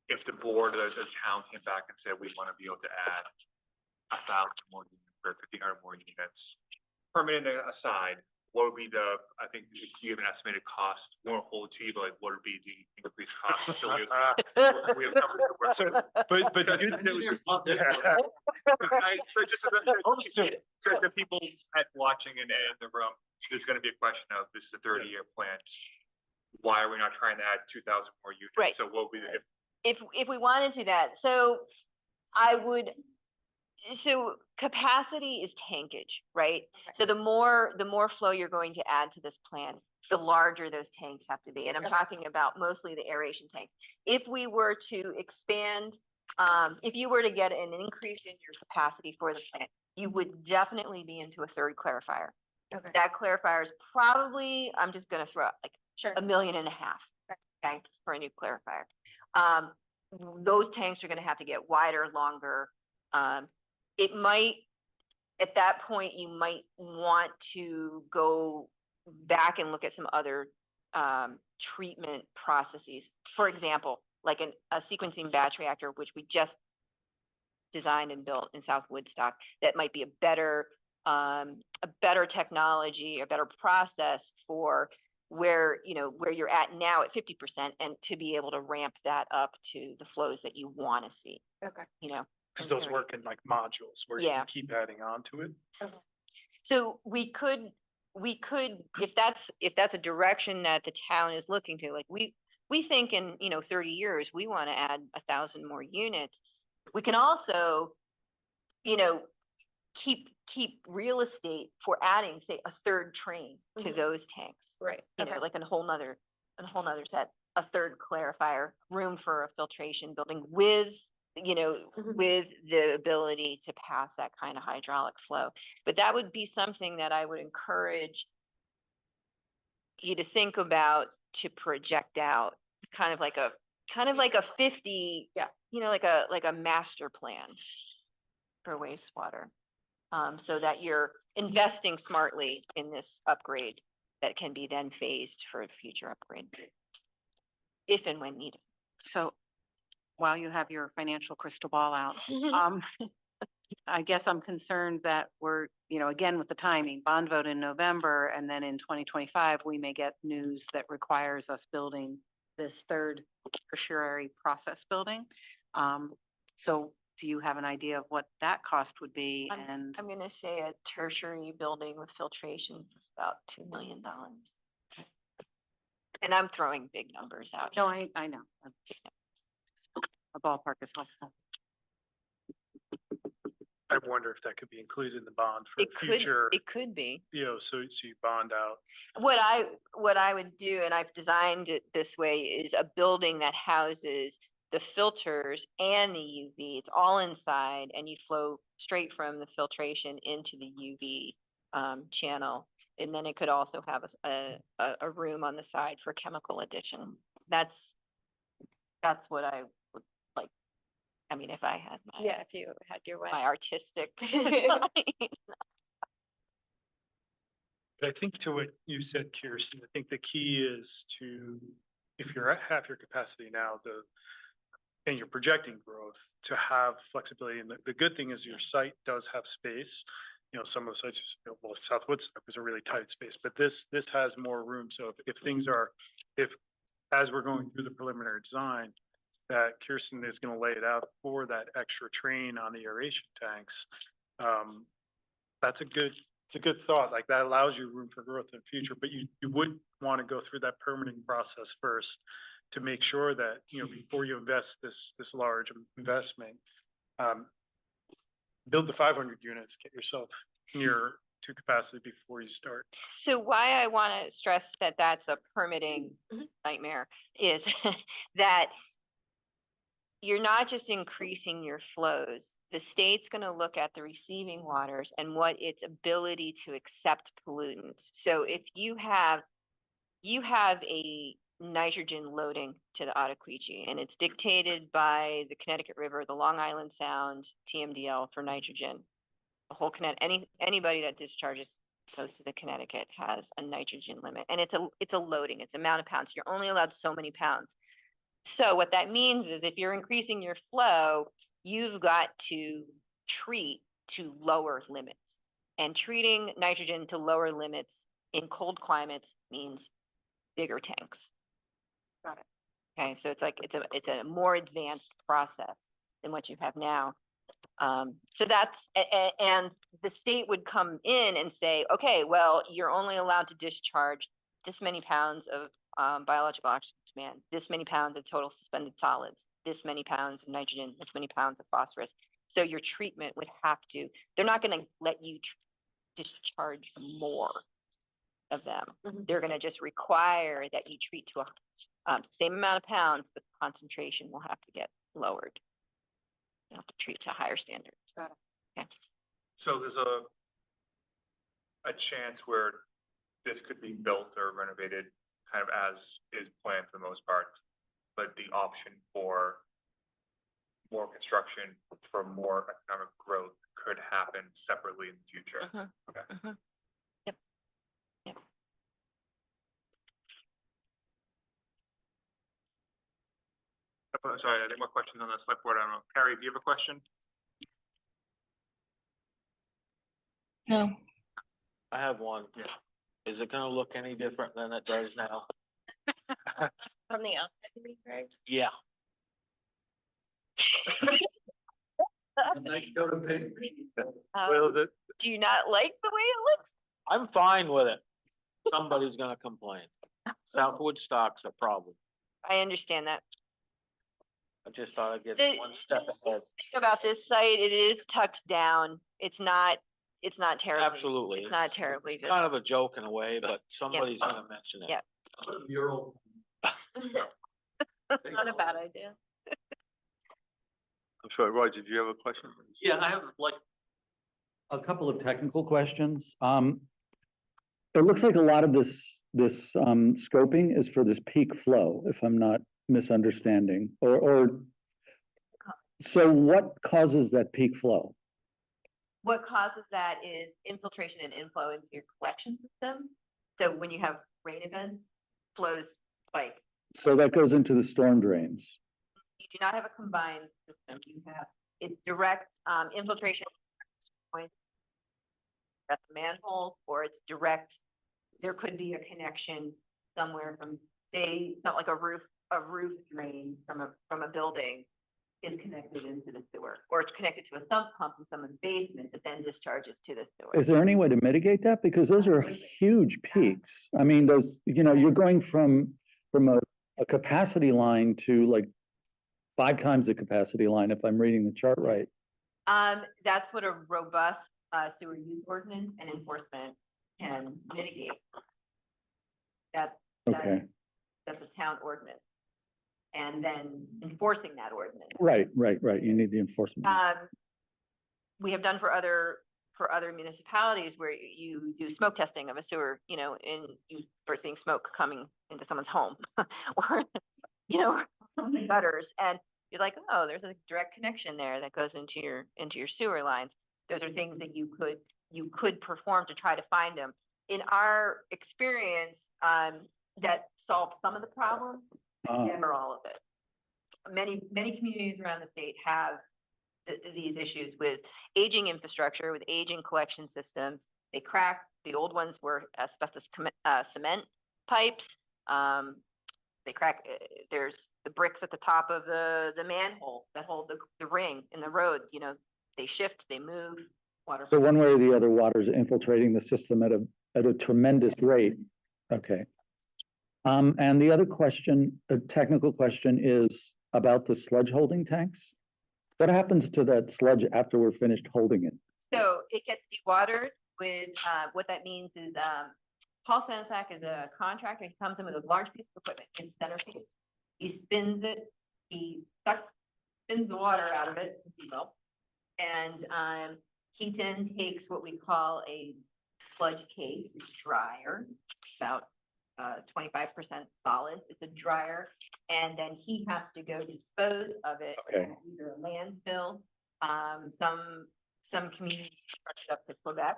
if the board or the town came back and said, we want to be able to add 1,000 more units or 1,500 more units, permitted aside, what would be the, I think you have an estimated cost, won't hold it to you, but like, what would be the increased cost? So we have numbers to work So, with. but the Because good. Yeah. So just so the people at watching and in the room, there's gonna be a question of, this is a 30-year plan. Why are we not trying to add 2,000 more units? Right. So what would be the, If we wanted to do that, so I would, so capacity is tankage, right? So the more flow you're going to add to this plan, the larger those tanks have to be. And I'm talking about mostly the aeration tanks. If we were to expand, if you were to get an increase in your capacity for the plant, you would definitely be into a third clarifier. Okay. That clarifier is probably, I'm just gonna throw out like Sure. $1.5 million, okay, for a new clarifier. Those tanks are gonna have to get wider, longer. It might, at that point, you might want to go back and look at some other treatment processes. For example, like a sequencing batch reactor, which we just designed and built in South Woodstock, that might be a better technology, a better process for where you're at now at 50%, and to be able to ramp that up to the flows that you want to see. Okay. Cause those work in like modules where you Yeah. can keep adding on to it. So we could, if that's a direction that the town is looking to, like we think in, 30 years, we want to add 1,000 more units. We can also, keep real estate for adding, say, a third train to those tanks. Right. Like a whole nother set, a third clarifier, room for a filtration building with, with the ability to pass that kind of hydraulic flow. But that would be something that I would encourage you to think about, to project out, kind of like a 50, like a master plan for wastewater. So that you're investing smartly in this upgrade that can be then phased for a future upgrade, if and when needed. So while you have your financial crystal ball out, I guess I'm concerned that we're, again, with the timing, bond vote in November, and then in 2025, we may get news that requires us building this third tertiary process building. So do you have an idea of what that cost would be? And I'm gonna say a tertiary building with filtrations is about $2 million. And I'm throwing big numbers out. no, I know. A ballpark is helpful. I wonder if that could be included in the bond for It future, could be. so you bond out. What I would do, and I've designed it this way, is a building that houses the filters and the UV. It's all inside, and you flow straight from the filtration into the UV channel. And then it could also have a room on the side for chemical addition. That's what I would like. I mean, if I had Yeah, if you had your way. my artistic design. But I think to what you said, Kirsten, I think the key is to, if you're at half your capacity now, and you're projecting growth, to have flexibility. And the good thing is your site does have space. Some of the sites, well, South Woodstock was a really tight space, but this has more room. So if as we're going through the preliminary design, that Kirsten is going to lay it out for that extra train on the aeration tanks, it's a good thought. Like, that allows you room for growth in the future, but you would want to go through that permitting process first to make sure that, before you invest this large investment, build the 500 units, get yourself near to capacity before you start. So why I want to stress that that's a permitting nightmare is that you're not just increasing your flows. The state's going to look at the receiving waters and what its ability to accept pollutants. So if you have a nitrogen loading to the Ottauquechee, and it's dictated by the Connecticut River, the Long Island Sound, TMDL for nitrogen. The whole anybody that discharges goes to the Connecticut has a nitrogen limit, and it's a loading, it's amount of pounds. You're only allowed so many pounds. So what that means is, if you're increasing your flow, you've got to treat to lower limits, and treating nitrogen to lower limits in cold climates means bigger tanks. Got it. Okay, so it's like, it's a more advanced process than what you have now. So that's, and the state would come in and say, okay, well, you're only allowed to discharge this many pounds of biological oxygen demand, this many pounds of total suspended solids, this many pounds of nitrogen, this many pounds of phosphorus. So your treatment would have to, they're not gonna let you discharge more of them. Mhm. They're gonna just require that you treat to a same amount of pounds, but concentration will have to get lowered. You have to treat to higher standards. Got it. So there's a chance where this could be built or renovated kind of as is planned for the most part, but the option for more construction, for more economic growth could happen separately in the future. Mhm. Okay. Mhm. Yep. Yep. Sorry, I think more questions on the select board. I don't know. Carrie, do you have a question? No. I have one. Yeah. Is it gonna look any different than it does now? From the outside, you mean, Greg? Yeah. Um, do you not like the way it looks? I'm fine with it. Somebody's gonna complain. South Woodstock's a problem. I understand that. I just thought I'd get The one step the ahead. thing about this site, it is tucked down. It's not terribly. Absolutely. It's not terribly It's kind visible. of a joke in a way, but somebody's gonna mention it. Yeah. Not a bad idea. I'm sorry, Roger, do you have a question? Yeah, I have like. A couple of technical questions. It looks like a lot of this scoping is for this peak flow, if I'm not misunderstanding, or. So what causes that peak flow? What causes that is infiltration and inflow into your collection system. So when you have rain events, flows spike. So that goes into the storm drains. You do not have a combined system. You have, it's direct infiltration point at the manhole, or it's direct. There could be a connection somewhere from, say, it's not like a roof drain from a building is connected into the sewer, or it's connected to a sump pump in someone's basement that then discharges to the sewer. Is there any way to mitigate that? Because those are huge peaks. I mean, those, you're going from a capacity line to like 5 times the capacity line, if I'm reading the chart right. That's what a robust sewer use ordinance and enforcement can mitigate. That's Okay, that's a town ordinance. And then enforcing that ordinance. right. You need the enforcement. We have done for other municipalities where you do smoke testing of a sewer, and you start seeing smoke coming into someone's home or, from the gutters, and you're like, oh, there's a direct connection there that goes into your sewer lines. Those are things that you could perform to try to find them. In our experience, that solved some of the problem, never all of it. Many communities around the state have these issues with aging infrastructure, with aging collection systems. They crack. The old ones were asbestos cement pipes. They crack. There's the bricks at the top of the manhole that hold the ring in the road. They shift, they move. Water. So one way or the other, water's infiltrating the system at a tremendous rate. Okay. And the other question, a technical question, is about the sludge holding tanks. What happens to that sludge after we're finished holding it? So it gets dewatered with, what that means is, Paul Sanisak is a contractor. He comes in with a large piece of equipment in centrifuge. He spins it, spins the water out of it, if you will. And, he then takes what we call a sludge cake, dryer, about 25% solid. It's a dryer, and then he has to go dispose of it Okay. at either a landfill. Some communities truck it up to Quebec.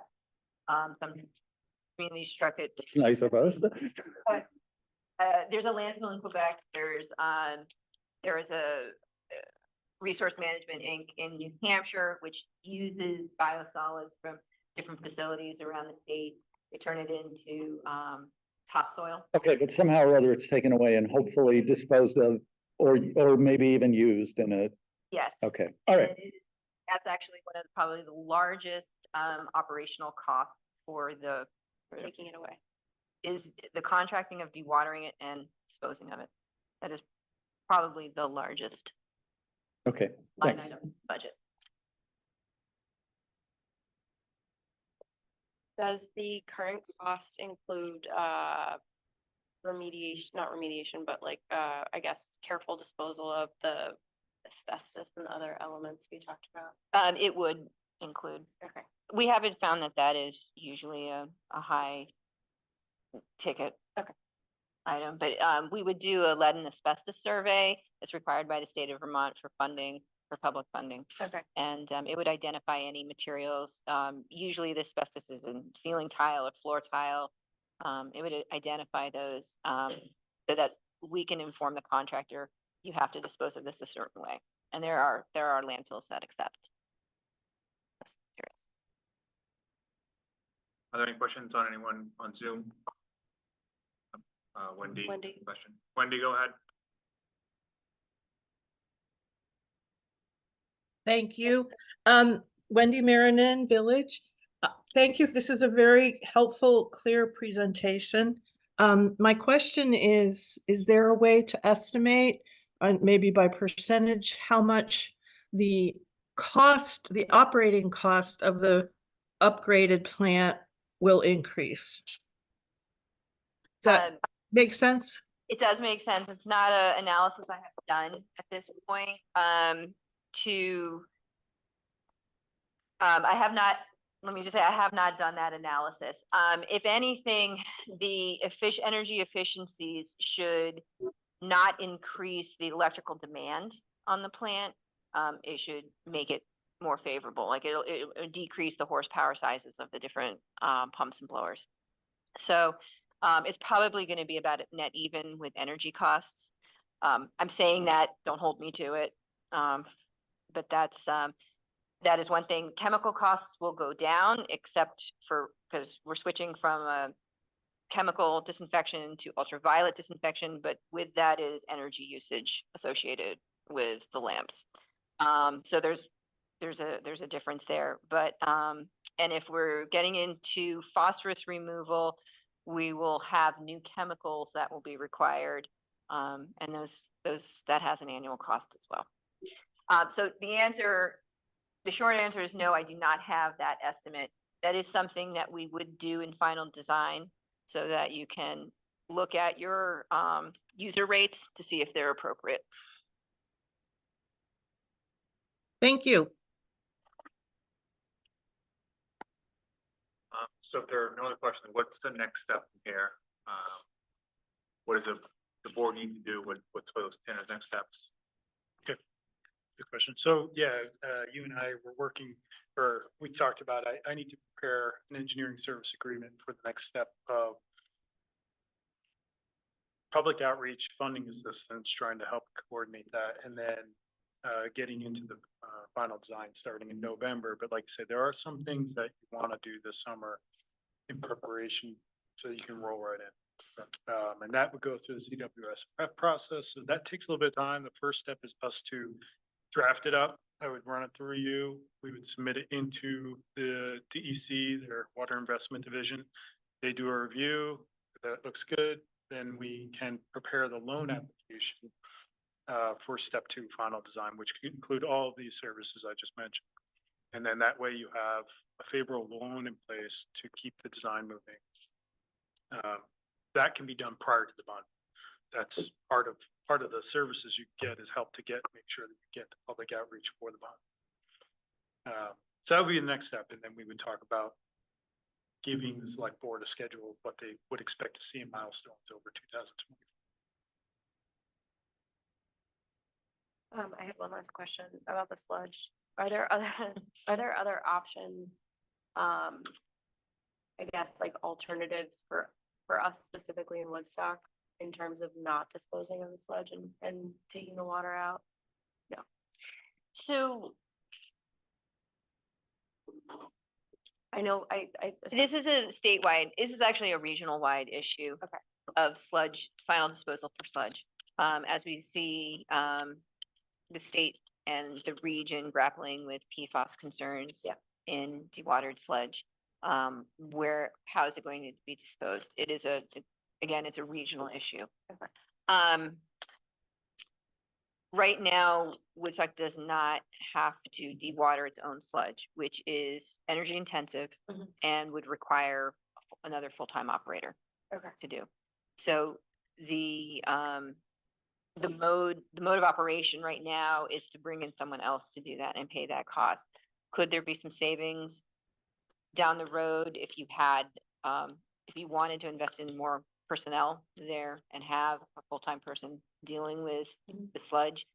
Some communities truck it. It's nice of us. There's a landfill in Quebec. There is a Resource Management Inc. in New Hampshire, which uses biosolids from different facilities around the state. They turn it into, topsoil. Okay, but somehow or other it's taken away and hopefully disposed of, or maybe even used in a, Yes. okay, all right. And that's actually one of probably the largest, operational costs for Taking it away. is the contracting of dewatering it and disposing of it. That is probably the largest Okay, line thanks. item budget. Does the current cost include, remediation, not remediation, but like, I guess careful disposal of the asbestos and other elements we talked about? It would include, Okay. we haven't found that that is usually a high ticket. Okay. Item, but, we would do a lead and asbestos survey that's required by the state of Vermont for funding, for public funding. Okay. And, it would identify any materials, usually the asbestos is in ceiling tile or floor tile. It would identify those, so that we can inform the contractor, you have to dispose of this a certain way. And there are landfills that accept this materials. Are there any questions on anyone on Zoom? Wendy? Wendy. Question. Wendy, go ahead. Thank you. Wendy Marinan, Village. Thank you. This is a very helpful, clear presentation. My question is there a way to estimate, maybe by percentage, how much the operating cost of the upgraded plant will increase? Does that make sense? It does make sense. It's not a analysis I have done at this point. I have not, let me just say, I have not done that analysis. If anything, the energy efficiencies should not increase the electrical demand on the plant. It should make it more favorable, like it'll decrease the horsepower sizes of the different pumps and blowers. So it's probably going to be about net even with energy costs. I'm saying that, don't hold me to it. But that is one thing. Chemical costs will go down, except for, because we're switching from a chemical disinfection to ultraviolet disinfection, but with that is energy usage associated with the lamps. So there's a difference there. But and if we're getting into phosphorus removal, we will have new chemicals that will be required, and that has an annual cost as well. So the short answer is no, I do not have that estimate. That is something that we would do in final design so that you can look at your user rates to see if they're appropriate. Thank you. So if there are no other questions, what's the next step from here? What does the board need to do? What's those 10 next steps? Good question. So yeah, you and I were working, or we talked about, I need to prepare an engineering service agreement for the next step of public outreach, funding assistance, trying to help coordinate that, and then getting into the final design starting in November. But like I said, there are some things that you want to do this summer in preparation so you can roll right in. And that would go through the CWS process. So that takes a little bit of time. The first step is us to draft it up. I would run it through you. We would submit it into the DEC, their Water Investment Division. They do a review. If that looks good, then we can prepare the loan application for step 2 final design, which could include all of these services I just mentioned. And then that way you have a favorable loan in place to keep the design moving. That can be done prior to the bond. That's part of the services you get is help to make sure that you get the public outreach for the bond. So that would be the next step. And then we would talk about giving the select board a schedule of what they would expect to see in milestones over 2020. I have one last question about the sludge. Are there other options? I guess like alternatives for us specifically in Woodstock in terms of not disposing of the sludge and taking the water out? No. So I know, This is a statewide, this is actually a regional wide issue. Okay. Of sludge, final disposal for sludge. As we see, the state and the region grappling with PFAS concerns. Yeah. In dewatered sludge, how is it going to be disposed? It is again, it's a regional issue. Okay. Right now, Woodstock does not have to dewater its own sludge, which is energy intensive Mhm. and would require another full-time operator Okay. to do. So the mode of operation right now is to bring in someone else to do that and pay that cost. Could there be some savings down the road if you had, if you wanted to invest in more personnel there and have a full-time person dealing with the sludge?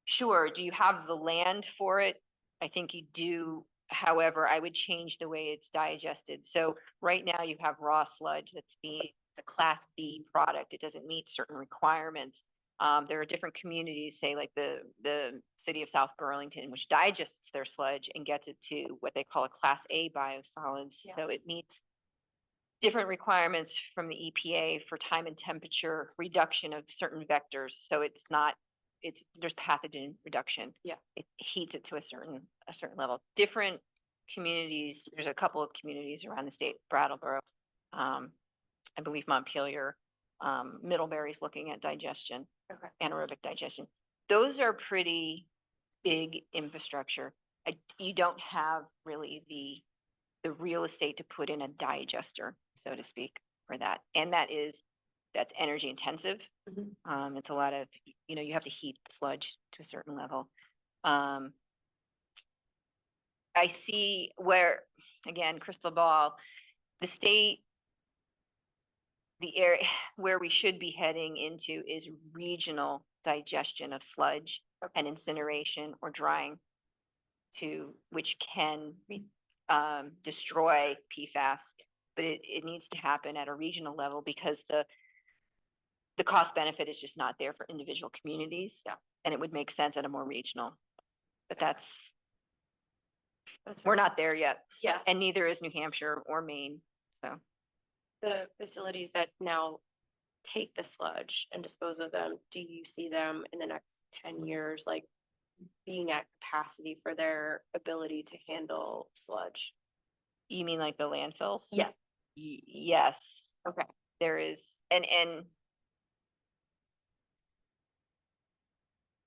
Sure. Do you have the land for it? I think you do. However, I would change the way it's digested. So right now you have raw sludge it's a Class B product. It doesn't meet certain requirements. There are different communities, say like the city of South Burlington, which digests their sludge and gets it to what they call a Class A biosolids. Yeah. So it meets different requirements from the EPA for time and temperature reduction of certain vectors. So there's pathogen reduction. Yeah. It heats it to a certain level. Different communities, there's a couple of communities around the state, Brattleboro, I believe Montpelier, Middlebury's looking at digestion. Okay. Anaerobic digestion. Those are pretty big infrastructure. You don't have really the real estate to put in a digester, so to speak, for that. And that's energy intensive. Mhm. It's a lot of, you have to heat the sludge to a certain level. I see where, again, crystal ball, the state, the area where we should be heading into is regional digestion of sludge and incineration or drying which can destroy PFAS, but it needs to happen at a regional level because the cost benefit is just not there for individual communities. Yeah. And it would make sense at a more regional, but That's we're not there yet. Yeah. And neither is New Hampshire or Maine, so. The facilities that now take the sludge and dispose of them, do you see them in the next 10 years, like being at capacity for their ability to handle sludge? You mean like the landfills? Yeah. Yes, Okay. there is, and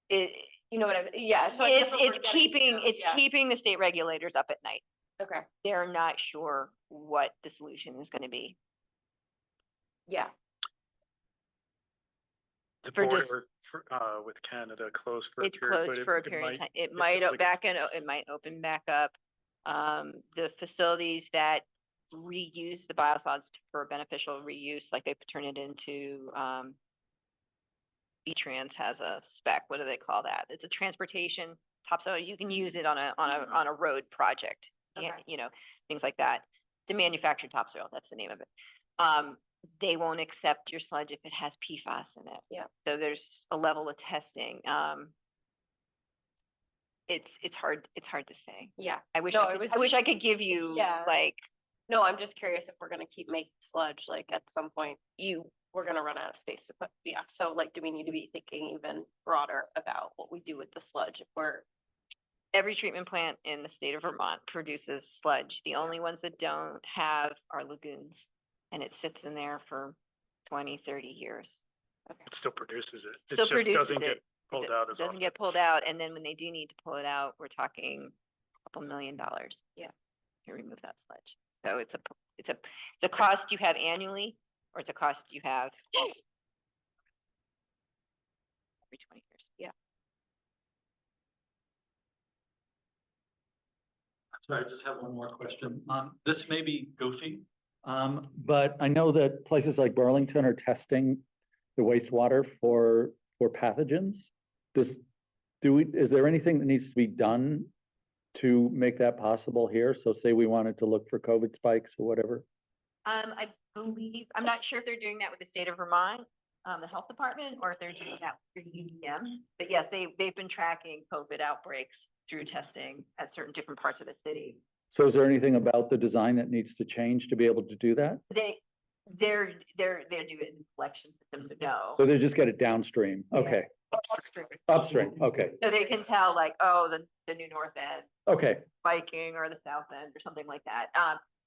it, You know what I mean? Yeah. So I guess what we're it's getting to, yeah. keeping the state regulators up at night. Okay. They're not sure what the solution is going to be. Yeah. The For just- border with Canada closed for a It's period. closed but for a period of time. It might sounds like it might open back up. The facilities that reuse the biosolids for beneficial reuse, like they turn it into, V-Trans has a spec. What do they call that? It's a transportation topsoil. You can use it on a road project. Yeah, Okay. things like that. To manufacture topsoil, that's the name of it. They won't accept your sludge if it has PFAS in it. Yeah. So there's a level of testing. It's hard to say. Yeah. I wish No, I it could, was I wish just- I could give you Yeah. like No, I'm just curious if we're gonna keep making sludge, like at some point we're gonna run out of space to put, yeah. So like, do we need to be thinking even broader about what we do with the sludge if we're, every treatment plant in the state of Vermont produces sludge. The only ones that don't have are lagoons. And it sits in there for 20, 30 years. It still produces it. It Still just produces doesn't get it. pulled It out as doesn't often. get pulled out. And then when they do need to pull it out, we're talking a couple $1 million. Yeah. To remove that sludge. So it's a cost you have annually, or it's a cost you have every 20 years. Yeah. Sorry, I just have one more question. This may be goofy. But I know that places like Burlington are testing the wastewater for pathogens. Is there anything that needs to be done to make that possible here? So say we wanted to look for COVID spikes or whatever. I believe, I'm not sure if they're doing that with the state of Vermont, the health department, or if they're doing that with UVM. But yes, they've been tracking COVID outbreaks through testing at certain different parts of the city. So is there anything about the design that needs to change to be able to do that? They're doing collection systems, so no. So they just get it downstream? Okay, upstream, okay, So they can tell like, oh, the new north end, okay, Viking, or the south end, or something like that.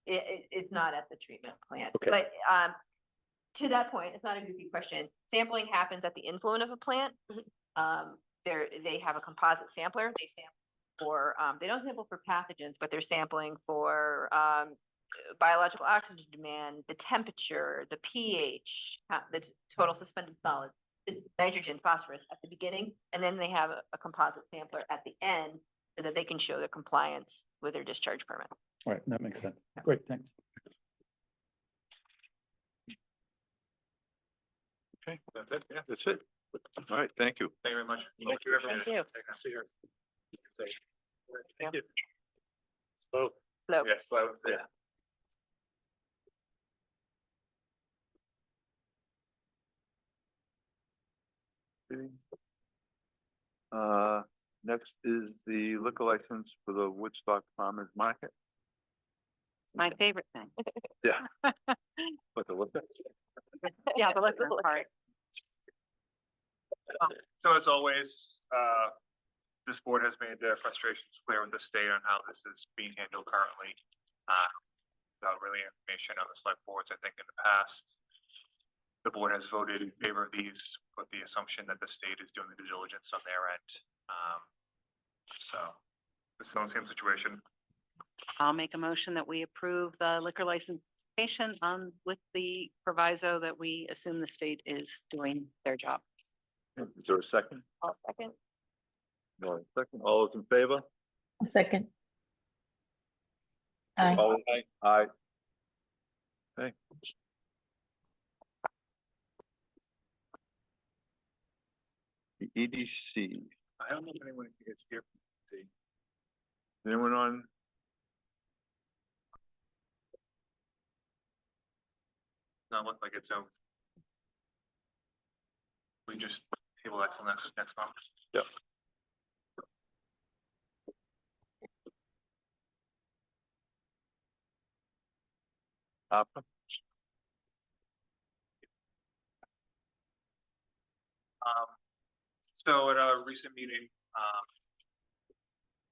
It's not at the treatment plant. Okay. But, to that point, it's not a goofy question. Sampling happens at the influent of a plant. They have a composite sampler. They sample for, they don't sample for pathogens, but they're sampling for, biological oxygen demand, the temperature, the pH, the total suspended solids, the nitrogen, phosphorus at the beginning, and then they have a composite sampler at the end so that they can show their compliance with their discharge permit. all right, that makes sense. Great, thanks. Okay, that's it. Yeah, that's it. All right, thank you. Thank you very much. Thank you, everyone. Thank you. See you. Thank you. Slow. Slow. Yes, I would say. Yeah. Next is the liquor license for the Woodstock Farmers Market. My favorite thing. Yeah. What the liquor? Yeah, the liquor part. So as always, this board has made their frustrations clear with the state on how this is being handled currently. Without really information on the select boards, I think in the past, the board has voted in favor of these with the assumption that the state is doing the due diligence on their end. So this is the same situation. I'll make a motion that we approve the liquor license application on with the proviso that we assume the state is doing their job. Is there a second? I'll second. No, second. All those in favor? Second. All aye. Okay. The EDC. I don't know if anyone is here. Anyone on? Not look like it's over. We just table that till next month. Yep. ARPA. So at a recent meeting,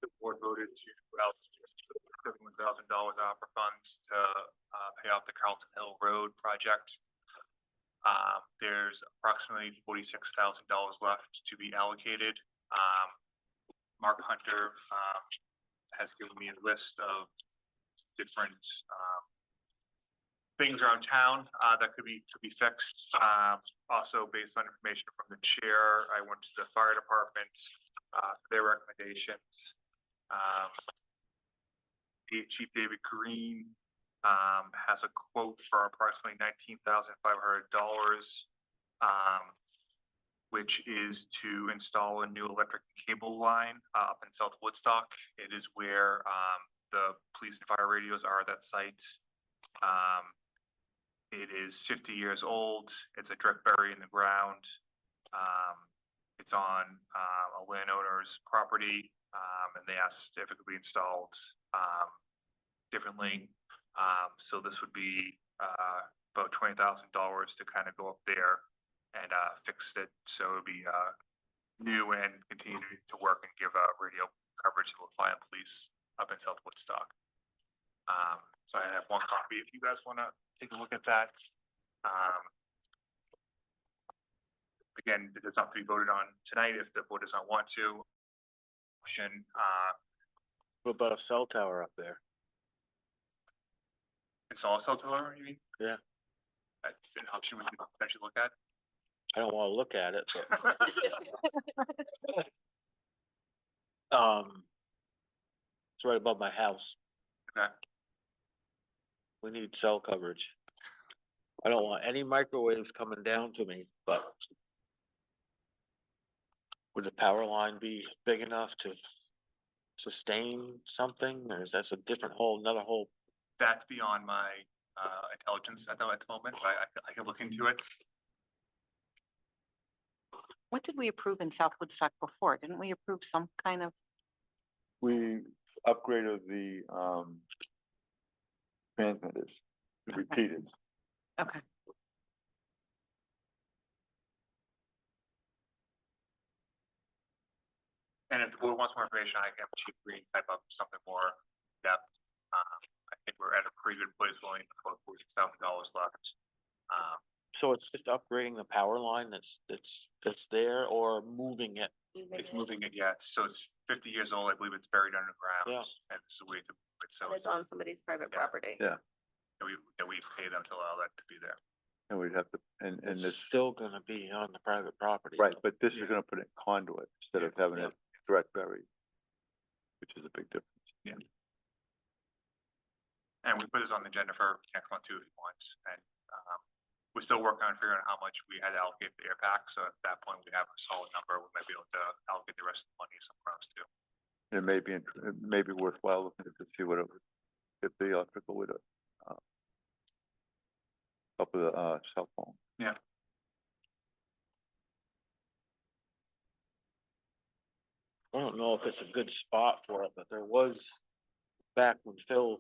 the board voted to allocate $71,000 opera funds to pay off the Carlton Hill Road project. There's approximately $46,000 left to be allocated. Mark Hunter has given me a list of different things around town that could be fixed. Also, based on information from the chair, I went to the fire department for their recommendations. Chief David Green has a quote for approximately $19,500, which is to install a new electric cable line up in South Woodstock. It is where the police and fire radios are at that site. It is 50 years old. It's a direct bury in the ground. It's on a landowner's property, and they asked if it could be installed differently. So this would be about $20,000 to kind of go up there and fix it. So it would be new and continue to work and give radio coverage to the fire and police up in South Woodstock. So I have one copy if you guys want to take a look at that. Again, it does not have to be voted on tonight if the board does not want to. Option, What about a cell tower up there? install a cell tower, you mean? Yeah. That's an option we could potentially look at. I don't wanna look at it, but, it's right above my house. Okay. We need cell coverage. I don't want any microwaves coming down to me, but would the power line be big enough to sustain something, or is that a different another whole? That's beyond my intelligence at the moment, but I can look into it. What did we approve in South Woodstock before? Didn't we approve some kind of, We upgrade of the, transmitters, the repeaters. Okay. And if the board wants more information, I can have Chief Green type up something more depth. I think we're at a pretty good place, we're only about $46,000 left. So it's just upgrading the power line that's there or moving it? It's moving it yet, so it's 50 years old, I believe it's buried underground. Yeah. And it's a way to, move it, so And it's on somebody's private Yeah. property. Yeah. we pay them to allow that to be there. And we'd have to, and It's this, still gonna be on the private property. right, but this is gonna put it in conduit instead of having Yeah. it direct buried, which is a big difference. And we put this on the agenda for next month too, if you want, and, we're still working on figuring out how much we had to allocate the air pack, so at that point, we have a solid number, we might be able to allocate the rest of the money somewhere else too. And it may be worthwhile looking to see what it would, if the electrical would, help with the, cell phone. Yeah. I don't know if it's a good spot for it, but there was, back when Phil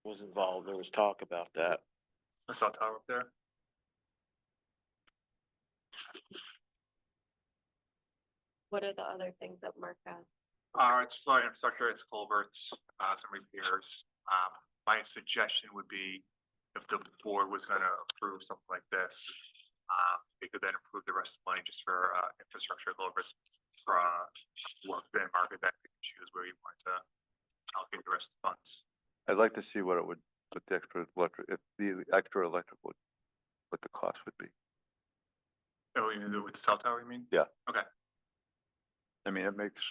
was involved, there was talk about that. The cell tower up there. What are the other things that Mark has? It's flood infrastructure, it's culverts, some repairs. My suggestion would be if the board was gonna approve something like this, they could then approve the rest of the money just for, infrastructure culverts. For, work, then market that you can choose where you want to allocate the rest of the funds. I'd like to see what it would, what the extra electric, if the extra electric would, what the cost would be. Oh, you know, with the cell tower, you mean? Yeah. Okay. I mean, it makes,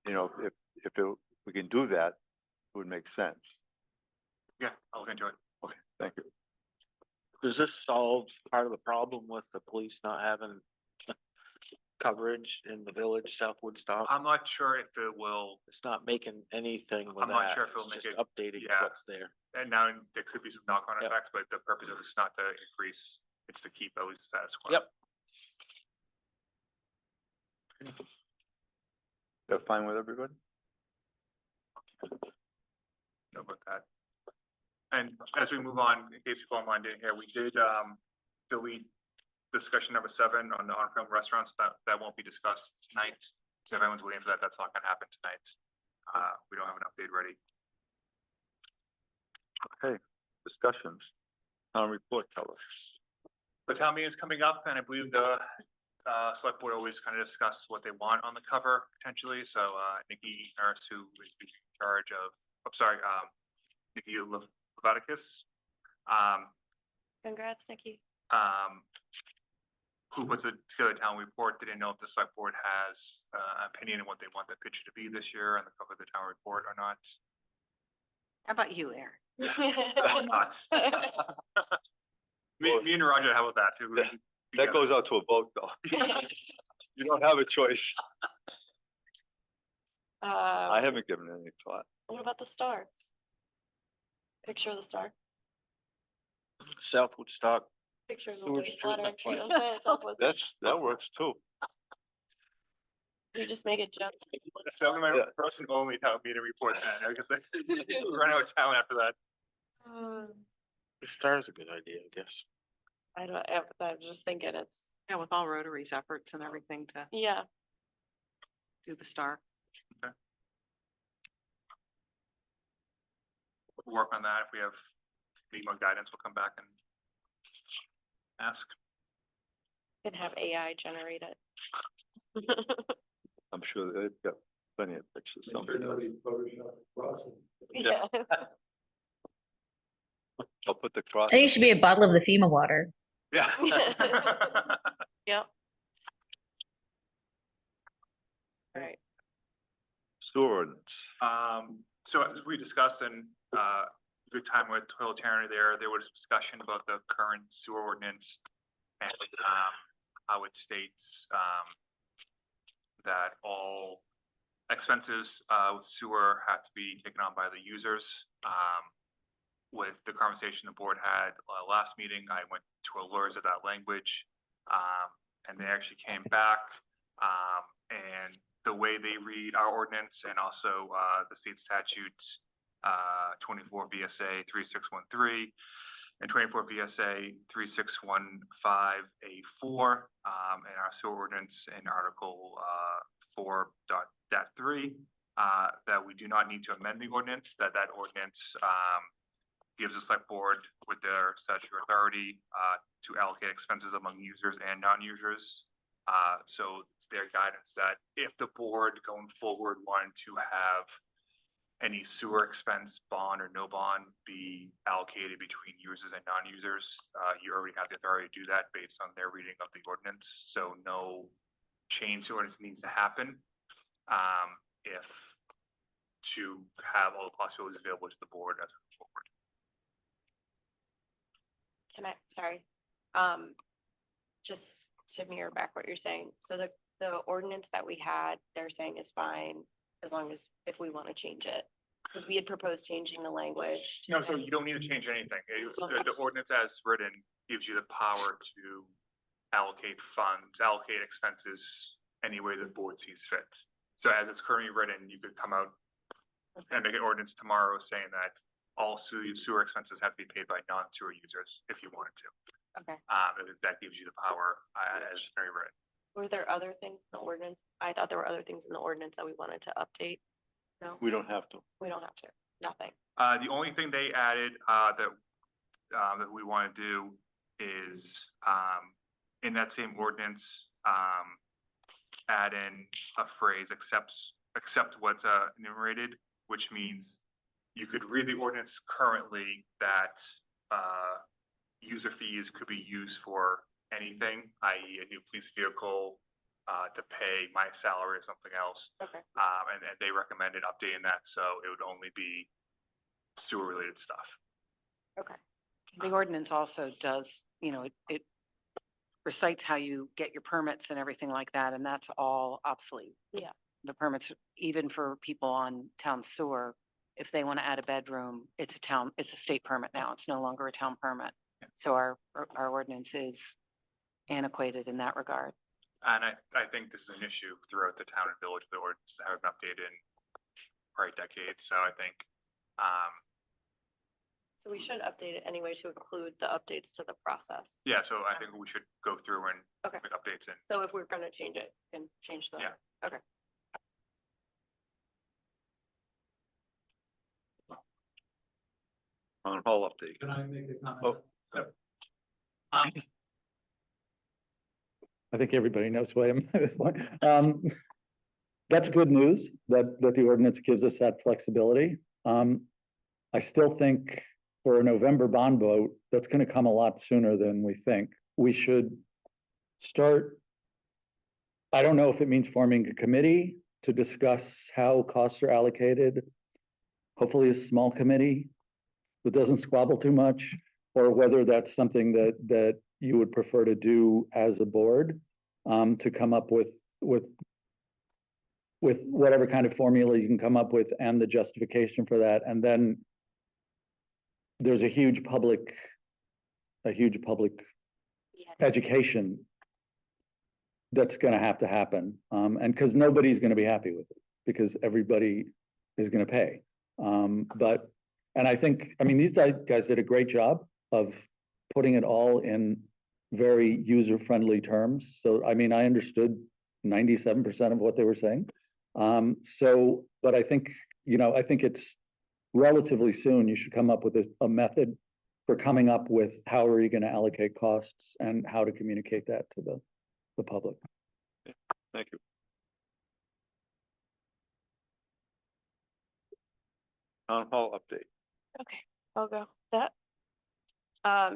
we can do that, it would make sense. Yeah, I'll look into it. Okay, thank you. Does this solve part of the problem with the police not having coverage in the village, South Woodstock? I'm not sure if it will, It's not making anything with I'm not that. sure if it'll It's make just it- updating yeah. what's there. and now there could be some knock-on Yep. effects, but the purpose of this is not to increase, it's to keep at least the status quo. Yep. That fine with everybody? Know about that. And as we move on, in case people online didn't hear, we did, delete discussion number 7 on the on-prem restaurants. That won't be discussed tonight. So if anyone's waiting for that, that's not gonna happen tonight. We don't have an update ready. Okay, discussions. Town report, tell us. The town meeting is coming up, and I believe the select board always kind of discuss what they want on the cover potentially. So Nikki Nurse, who is in charge of, Nikki Levaticus, Congrats, Nikki. who puts together a town report, didn't know if the select board has opinion on what they want the picture to be this year on the cover of the town report or not. How about you, Aaron? Me and Roger, how about that? That goes out to a vote, though. You don't have a choice. I haven't given it any thought. What about the stars? Picture of the star, South Woodstock, picture of the Sewage wastewater treatment plant. treatment. That works too. You just make it jump. So I'm my person only town meeting report then, because they run out of town after that. the star's a good idea, I guess. I don't, I'm just thinking it's, Yeah, with all Rotary's efforts and everything to yeah, do the star. We'll work on that. If we have need more guidance, we'll come back and ask. can have AI generate it. I'm sure they've got plenty of pictures. Somebody does. Yeah. I'll put the cross. I think it should be a bottle of the FEMA water. Yeah. Yep. Right. Sewer ordinance. So as we discussed in, good time with Toil Tyranny there was discussion about the current sewer ordinance. And, how it states, that all expenses, with sewer have to be taken on by the users. With the conversation the board had, last meeting, I went to alerts of that language. And they actually came back, and the way they read our ordinance and also the state statutes 24 VSA 3613 and 24 VSA 3615A4 and our sewer ordinance in Article 4.3 that we do not need to amend the ordinance, that ordinance gives the select board with their statutory authority to allocate expenses among users and non-users. So it's their guidance that if the board going forward wanted to have any sewer expense, bond or no bond, be allocated between users and non-users, you already have the authority to do that based on their reading of the ordinance. So no change to ordinance needs to happen if to have all the possibilities available to the board as we move forward. Can I, sorry, just to mirror back what you're saying. So the ordinance that we had, they're saying is fine as long as if we want to change it. Because we had proposed changing the language. to No, so say- you don't need to change anything. The ordinance as written gives you the power to allocate funds, allocate expenses any way the board sees fit. So as it's currently written, you could come out and make an ordinance tomorrow saying that all sewer expenses have to be paid by non-sewer users if you wanted to. Okay. That gives you the power as it's currently written. Were there other things in the ordinance? I thought there were other things in the ordinance that we wanted to update. No, We don't have to. we don't have to. Nothing. The only thing they added that we want to do is in that same ordinance, add in a phrase accept what's enumerated, which means you could read the ordinance currently that user fees could be used for anything, i.e. a new police vehicle, to pay my salary or something else. Okay. And they recommended updating that, so it would only be sewer related stuff. Okay. The ordinance also does, it recites how you get your permits and everything like that, and that's all obsolete. Yeah. The permits, even for people on town sewer, if they want to add a bedroom, it's a state permit now. It's no longer a town permit. So our ordinance is antiquated in that regard. And I think this is an issue throughout the town and village. The ordinance haven't been updated in probably decades. So I think, So we should update it anyway to include the updates to the process. yeah, so I think we should go through and Okay. put updates in. So if we're gonna change it, we can change the. Yeah. Okay. Town hall update. Can I make a comment? Oh. I think everybody knows who I am at this point. That's good news that the ordinance gives us that flexibility. I still think for a November bond vote, that's gonna come a lot sooner than we think. We should start. I don't know if it means forming a committee to discuss how costs are allocated. Hopefully a small committee that doesn't squabble too much, or whether that's something that you would prefer to do as a board, to come up with whatever kind of formula you can come up with and the justification for that. And then there's a huge public Yeah. education that's gonna have to happen. And because nobody's gonna be happy with it, because everybody is gonna pay. And I think, I mean, these guys did a great job of putting it all in very user-friendly terms. So, I mean, I understood 97% of what they were saying. But I think, I think it's relatively soon, you should come up with a method for coming up with how are you gonna allocate costs and how to communicate that to the public. Thank you. Town hall update. Okay, I'll go. That.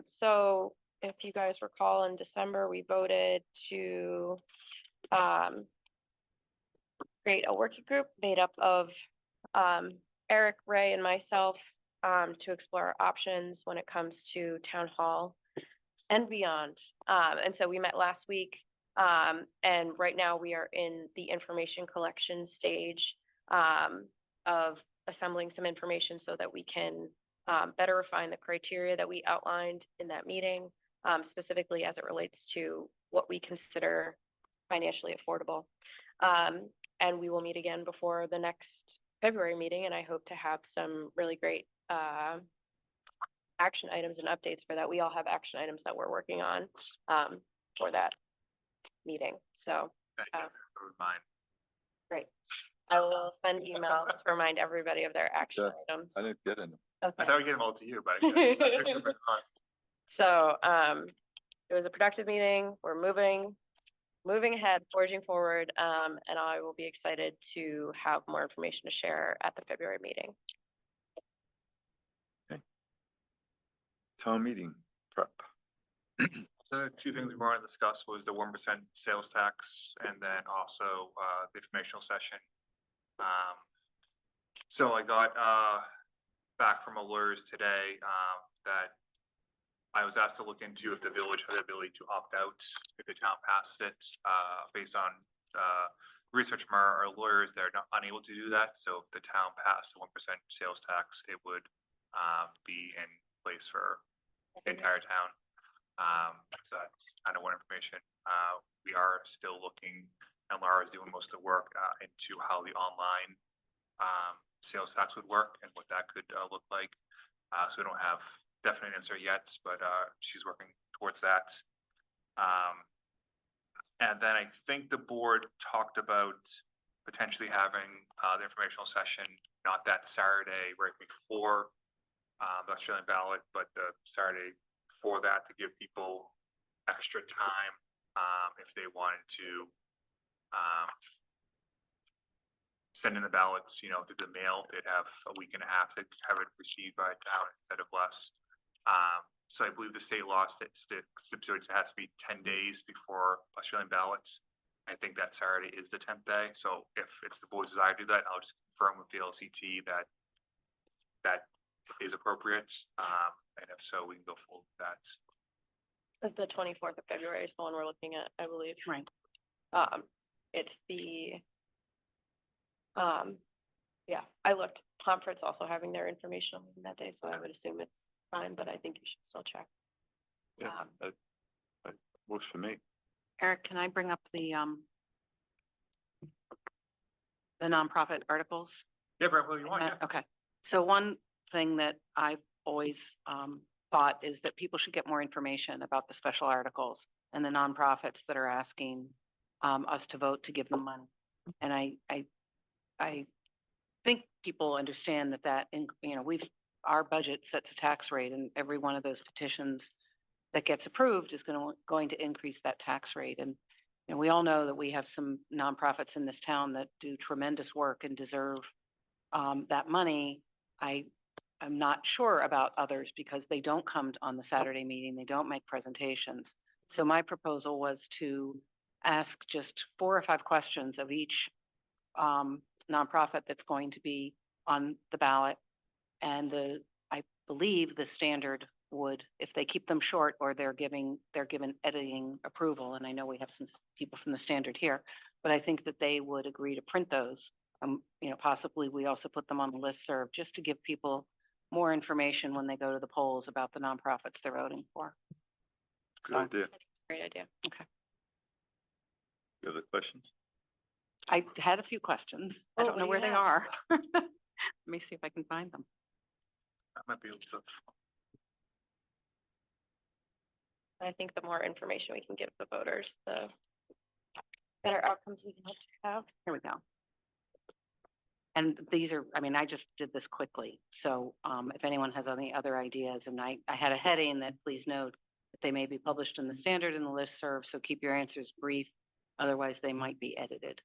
So if you guys recall, in December, we voted to create a working group made up of Eric, Ray, and myself to explore our options when it comes to town hall and beyond. And so we met last week, and right now we are in the information collection stage of assembling some information so that we can better refine the criteria that we outlined in that meeting, specifically as it relates to what we consider financially affordable. And we will meet again before the next February meeting, and I hope to have some really great action items and updates for that. We all have action items that we're working on for that meeting. So Thank you for reminding. great. I will send emails to remind everybody of their action items. I didn't get any. I Okay. thought we'd get them all to you, but I guess. So it was a productive meeting. We're moving ahead, forging forward, and I will be excited to have more information to share at the February meeting. Town meeting prep. The two things we wanted to discuss was the 1% sales tax and then also the informational session. So I got back from a lawyers today that I was asked to look into if the village had the ability to opt out if the town passes it, based on research from our lawyers. They're not unable to do that. So if the town passed the 1% sales tax, it would be in place for the entire town. So that's kind of what information. We are still looking, and Laura is doing most of the work into how the online sales tax would work and what that could look like. So we don't have definite answer yet, but she's working towards that. And then I think the board talked about potentially having the informational session, not that Saturday right before the Australian ballot, but the Saturday before that, to give people extra time if they wanted to send in the ballots, through the mail. They'd have a week and a half to have it received by town instead of less. So I believe the state law stipulates it has to be 10 days before Australian ballots. I think that Saturday is the 10th day. So if it's the board's desire to do that, I'll just confirm with the LCT that that is appropriate. And if so, we can go forward with that. The 24th of February is the one we're looking at, I believe. Right. It's the, yeah, I looked. Pomfret's also having their informational meeting that day, so I would assume it's fine, but I think you should still check. Yeah, that works for me. Eric, can I bring up the nonprofit articles? Yeah, Brett, whatever you want. Yeah. Okay, so one thing that I've always thought is that people should get more information about the special articles and the nonprofits that are asking us to vote to give them money. And I think people understand that our budget sets a tax rate, and every one of those petitions that gets approved is going to increase that tax rate. And we all know that we have some nonprofits in this town that do tremendous work and deserve that money. I'm not sure about others because they don't come on the Saturday meeting. They don't make presentations. So my proposal was to ask just 4 or 5 questions of each nonprofit that's going to be on the ballot. And I believe the standard would, if they keep them short or they're given editing approval, and I know we have some people from the standard here, but I think that they would agree to print those. Possibly we also put them on the listserv just to give people more information when they go to the polls about the nonprofits they're voting for. Good idea. Great idea. Okay. You have the questions? I had a few questions. I Oh, don't know what where do you they have? are. Let me see if I can find them. I might be able to. I think the more information we can give the voters, the better outcomes we can hope to have. Here we go. And these are, I just did this quickly. So if anyone has any other ideas, and I had a heading that please note that they may be published in the standard and the listserv, so keep your answers brief. Otherwise, they might be edited.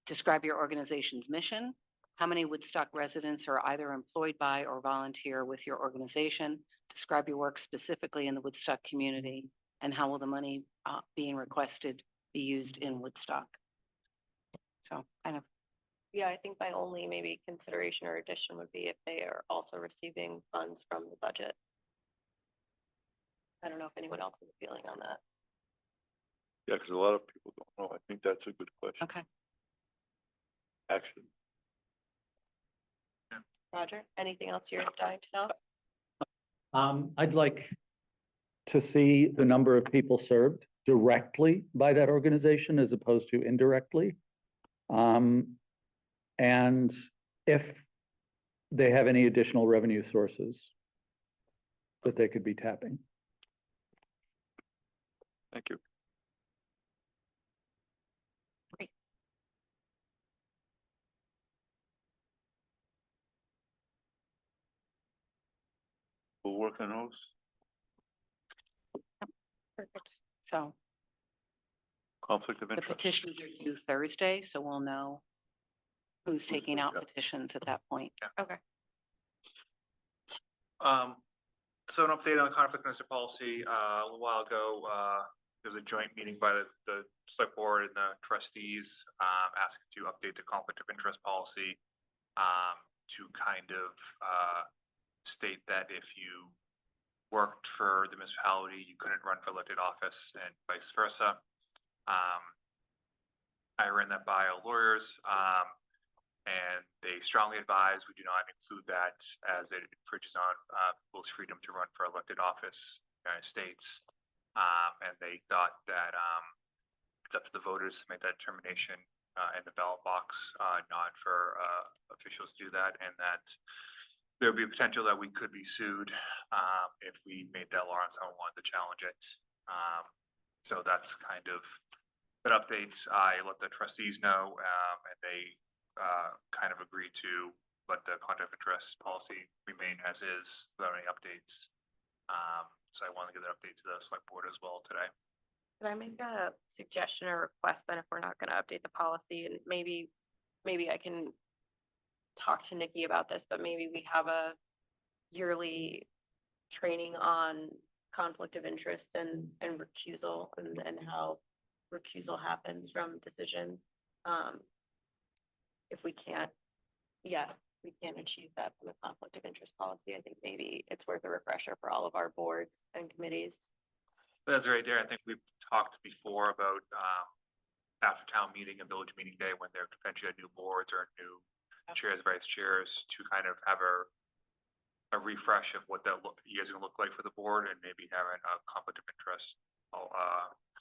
Describe your organization's mission. How many Woodstock residents are either employed by or volunteer with your organization? Describe your work specifically in the Woodstock community, and how will the money being requested be used in Woodstock? So kind of. Yeah, I think my only maybe consideration or addition would be if they are also receiving funds from the budget. I don't know if anyone else has a feeling on that. Yeah, because a lot of people don't know. I think that's a good question. Okay. Actually, Roger, anything else you're dying to know? I'd like to see the number of people served directly by that organization as opposed to indirectly. And if they have any additional revenue sources that they could be tapping. Thank you. Great. We'll work on those. Perfect. So Conflict of the interest. petitions are due Thursday, so we'll know who's taking out Yeah. petitions at that point. Okay. So an update on conflict of interest policy, a little while ago, there was a joint meeting by the select board and the trustees, asking to update the conflict of interest policy, to kind of, state that if you worked for the municipality, you couldn't run for elected office and vice versa. I ran that by our lawyers, and they strongly advise we do not include that as it infringes on people's freedom to run for elected office in the United States. And they thought that it's up to the voters to make that determination in the ballot box, not for officials to do that, and that there would be a potential that we could be sued if we made that law and someone wanted to challenge it. So that's kind of an update. I let the trustees know, and they kind of agreed to let the conflict of interest policy remain as is without any updates. So I want to give that update to the select board as well today. Can I make a suggestion or request then if we're not gonna update the policy, and maybe I can talk to Nikki about this, but maybe we have a yearly training on conflict of interest and recusal and how recusal happens from decisions. If we can't achieve that from the conflict of interest policy, I think maybe it's worth a refresher for all of our boards and committees. That's right there. I think we've talked before about after town meeting and village meeting day, when there potentially are new boards or new chairs, vice chairs, to kind of have a refresh of what that you guys are gonna look like for the board, and maybe having a conflict of interest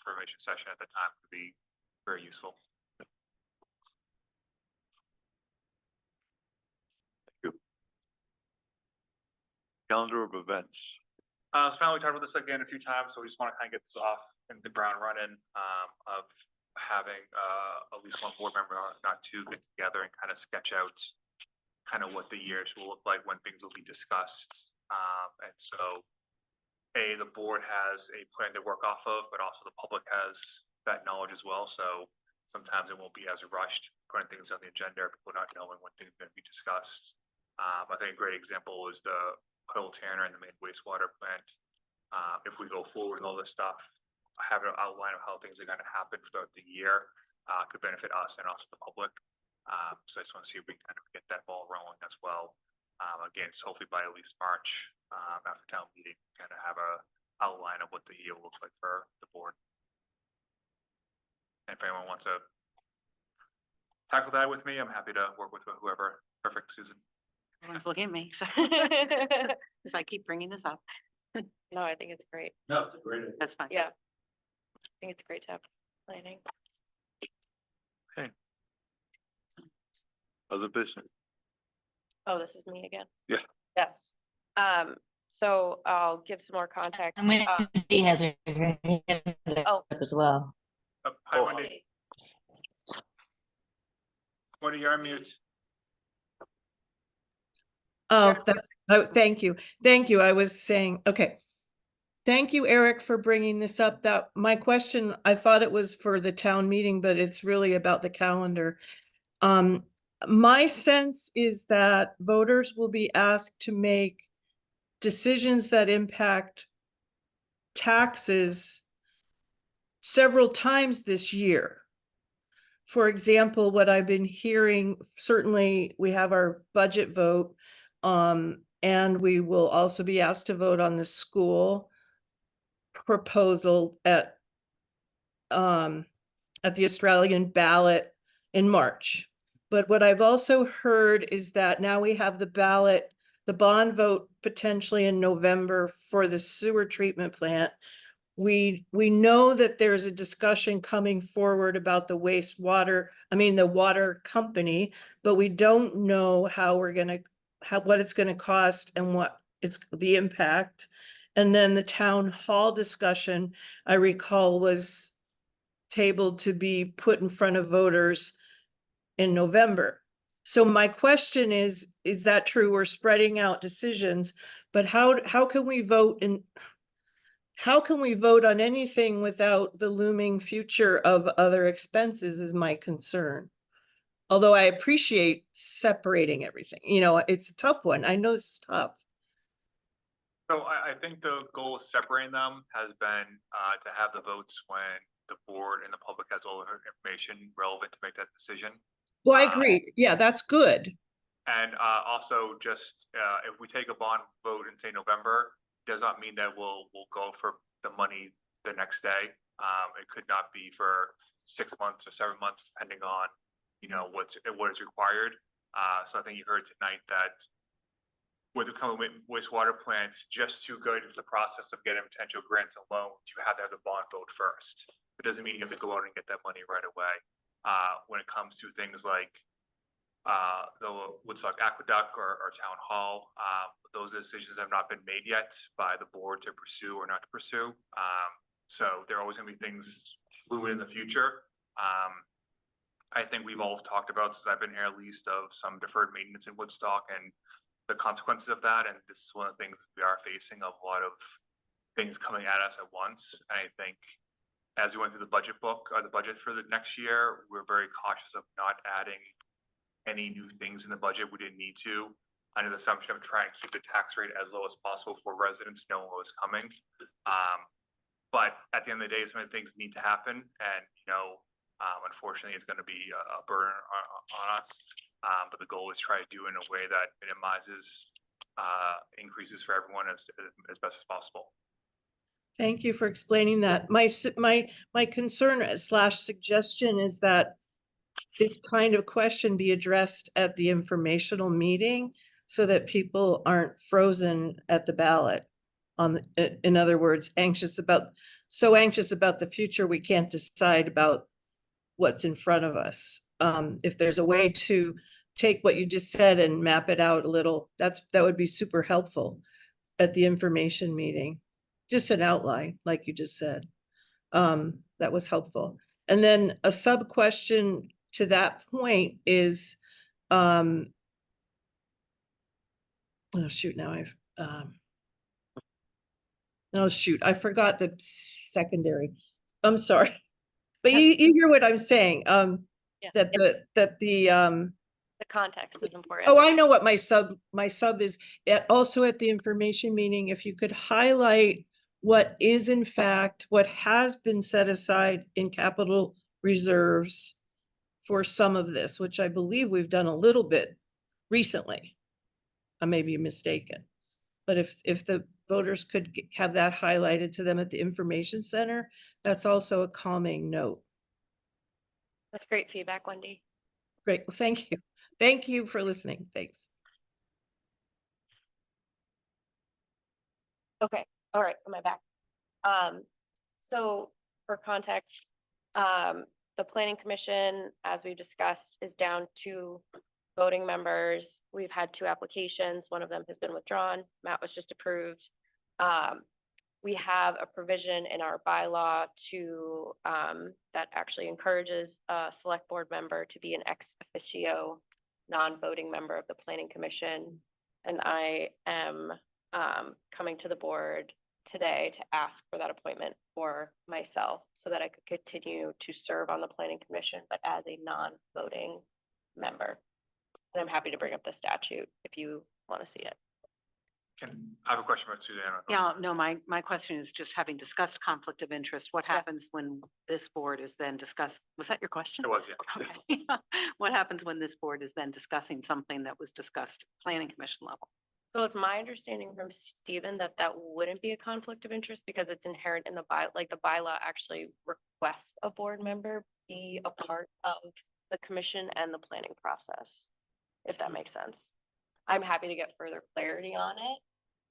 information session at the time would be very useful. Calendar of events. So finally, we talked about this again a few times, so we just want to kind of get this off and the ground running, of having at least one board member, not two, get together and kind of sketch out kind of what the years will look like when things will be discussed. And so, the board has a plan to work off of, but also the public has that knowledge as well. So sometimes it won't be as rushed putting things on the agenda, people not knowing when things are going to be discussed. I think a great example is the Huddle Tanner and the main wastewater plant. If we go forward with all this stuff, have an outline of how things are going to happen throughout the year, could benefit us and also the public. So I just want to see if we can kind of get that ball rolling as well. Again, so hopefully by at least March, after town meeting, kind of have a outline of what the year will look like for the board. And if anyone wants to tackle that with me, I'm happy to work with whoever. Perfect, Susan. Everyone's looking at me, so. If I keep bringing this up, No, I think it's great. No, it's a great idea. that's fine. Yeah. I think it's great to have planning. Other business. Oh, this is me again? Yeah. Yes. So I'll give some more context. And Wendy has her hand Oh. up as well. Hi, Wendy. Wendy, you're on mute. Oh, thank you. Thank you. I was saying, okay. Thank you, Eric, for bringing this up. That my question, I thought it was for the town meeting, but it's really about the calendar. My sense is that voters will be asked to make decisions that impact taxes several times this year. For example, what I've been hearing, certainly we have our budget vote, and we will also be asked to vote on the school proposal at the Australian ballot in March. But what I've also heard is that now we have the ballot, the bond vote potentially in November for the sewer treatment plant. we know that there's a discussion coming forward about the the water company, but we don't know how what it's gonna cost and what it's the impact. And then the town hall discussion, I recall, was tabled to be put in front of voters in November. So my question is that true? We're spreading out decisions, but how can we vote how can we vote on anything without the looming future of other expenses is my concern. Although I appreciate separating everything, it's a tough one. I know it's tough. So I think the goal of separating them has been to have the votes when the board and the public has all the information relevant to make that decision. Well, I agree. Yeah, that's good. And also just if we take a bond vote in say November, does not mean that we'll go for the money the next day. It could not be for 6 months or 7 months, depending on, what is required. So I think you heard tonight that with the Cumberland wastewater plant, just to go into the process of getting potential grants and loans, you have to have the bond vote first. It doesn't mean you have to go out and get that money right away. When it comes to things like the Woodstock Aqueduct or Town Hall, those decisions have not been made yet by the board to pursue or not to pursue. So there are always going to be things looming in the future. I think we've all talked about, since I've been here at least, of some deferred maintenance in Woodstock and the consequences of that. And this is one of the things we are facing, of a lot of things coming at us at once. And I think as we went through the budget book or the budget for the next year, we're very cautious of not adding any new things in the budget we didn't need to, under the assumption of trying to keep the tax rate as low as possible for residents knowing what was coming. But at the end of the day, some of the things need to happen, and unfortunately, it's going to be a burden on us. But the goal is try to do it in a way that minimizes increases for everyone as best as possible. Thank you for explaining that. My concern / suggestion is that this kind of question be addressed at the informational meeting so that people aren't frozen at the ballot. In other words, so anxious about the future, we can't decide about what's in front of us. If there's a way to take what you just said and map it out a little, that would be super helpful at the information meeting. Just an outline, like you just said. That was helpful. And then a sub question to that point is, oh shoot, I forgot the secondary. I'm sorry. But you hear what I'm saying, Yeah. that The context is important. oh, I know what my sub is. Also at the information meeting, if you could highlight what is in fact, what has been set aside in capital reserves for some of this, which I believe we've done a little bit recently. I may be mistaken. But if the voters could have that highlighted to them at the information center, that's also a calming note. That's great feedback, Wendy. Great, well, thank you. Thank you for listening. Thanks. Okay, all right, am I back? So for context, the planning commission, as we discussed, is down to voting members. We've had 2 applications. One of them has been withdrawn. Matt was just approved. We have a provision in our bylaw that actually encourages a select board member to be an ex officio non-voting member of the planning commission. And I am coming to the board today to ask for that appointment for myself so that I could continue to serve on the planning commission, but as a non-voting member. And I'm happy to bring up the statute if you want to see it. I have a question about Susanna. Yeah, no, my question is just having discussed conflict of interest, what happens when this board is then was that your question? It was, yeah. Okay. What happens when this board is then discussing something that was discussed at planning commission level? So it's my understanding from Stephen that wouldn't be a conflict of interest because it's inherent in the the bylaw actually requests a board member be a part of the commission and the planning process, if that makes sense. I'm happy to get further clarity on it.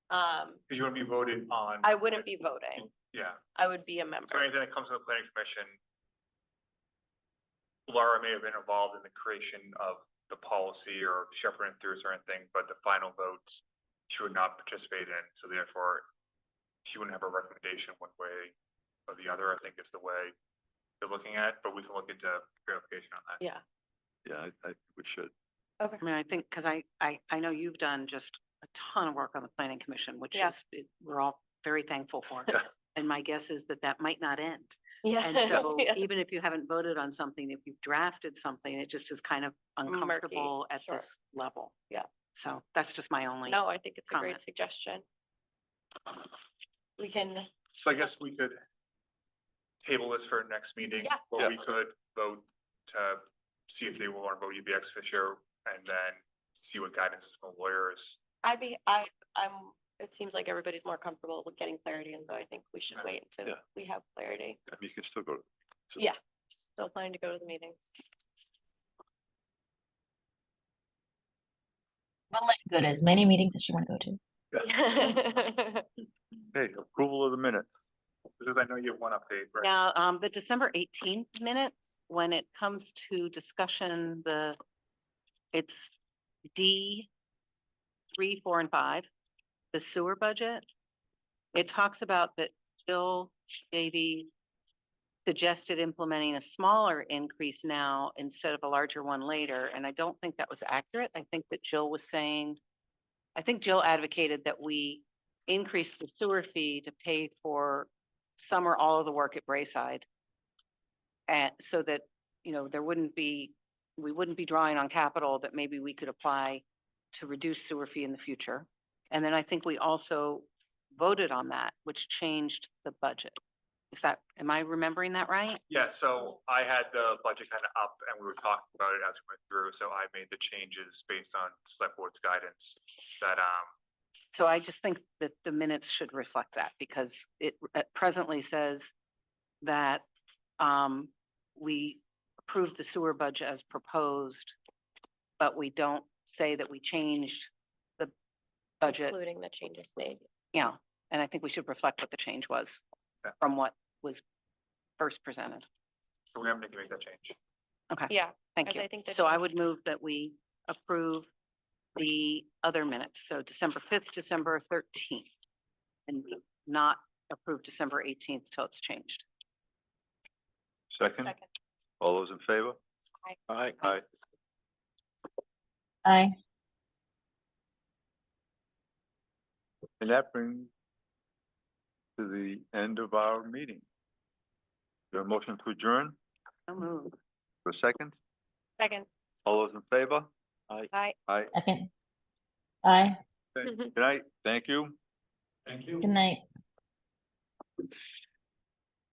Because you want to be voted on. I wouldn't be voting. Yeah, I would be a member. so anything that comes to the planning commission, Laura may have been involved in the creation of the policy or shepherding through certain thing, but the final votes she would not participate in, so therefore she wouldn't have a recommendation one way or the other, I think is the way they're looking at it, but we can look into verification on that. Yeah. Yeah, we should. I mean, I think, because I know you've done just a ton of work on the planning commission, which Yeah. is, we're all very thankful for. Yeah. And my guess is that that might not end. Yeah. And so Yeah. even if you haven't voted on something, if you've drafted something, it just is kind of uncomfortable at sure. this level. Yeah. So that's just my only. No, I think it's a great comment. suggestion. We can, So I guess we could table this for next meeting, Yeah. or Yeah. we could vote to see if they will want to vote UBX Fisher and then see what guidance is from lawyers. it seems like everybody's more comfortable with getting clarity, and so I think we should wait until Yeah. we have clarity. I mean, you can still go. So- Yeah, still planning to go to the meetings. We'll let you go to as many meetings as you want to go to. Okay, approval of the minute. Because I know you have one update, right? Now, the December 18th minutes, when it comes to discussion, it's D 3, 4, and 5, the sewer budget. It talks about that Jill Davy suggested implementing a smaller increase now instead of a larger one later, and I don't think that was accurate. I think that Jill was saying, I think Jill advocated that we increase the sewer fee to pay for some or all of the work at Brayside. And so that, we wouldn't be drawing on capital that maybe we could apply to reduce sewer fee in the future. And then I think we also voted on that, which changed the budget. Am I remembering that right? Yeah, so I had the budget kind of up and we were talking about it as we went through, so I made the changes based on select board's guidance that, So I just think that the minutes should reflect that, because it presently says that we approved the sewer budget as proposed, but we don't say that we changed the budget. Including the changes made. Yeah, and I think we should reflect what the change was Okay. from what was first presented. so we're having to make that change. Okay, Yeah, thank as you. I think the So I would changes- move that we approve the other minutes, so December 5th, December 13th, and not approve December 18th till it's changed. Second, Second. all those in favor? Aye. Aye. Aye. And that brings to the end of our meeting. Your motion to adjourn So moved. for a second? Second. All those in favor? Aye. Aye. Second. Aye. Good night. Thank you. Thank you. Good night.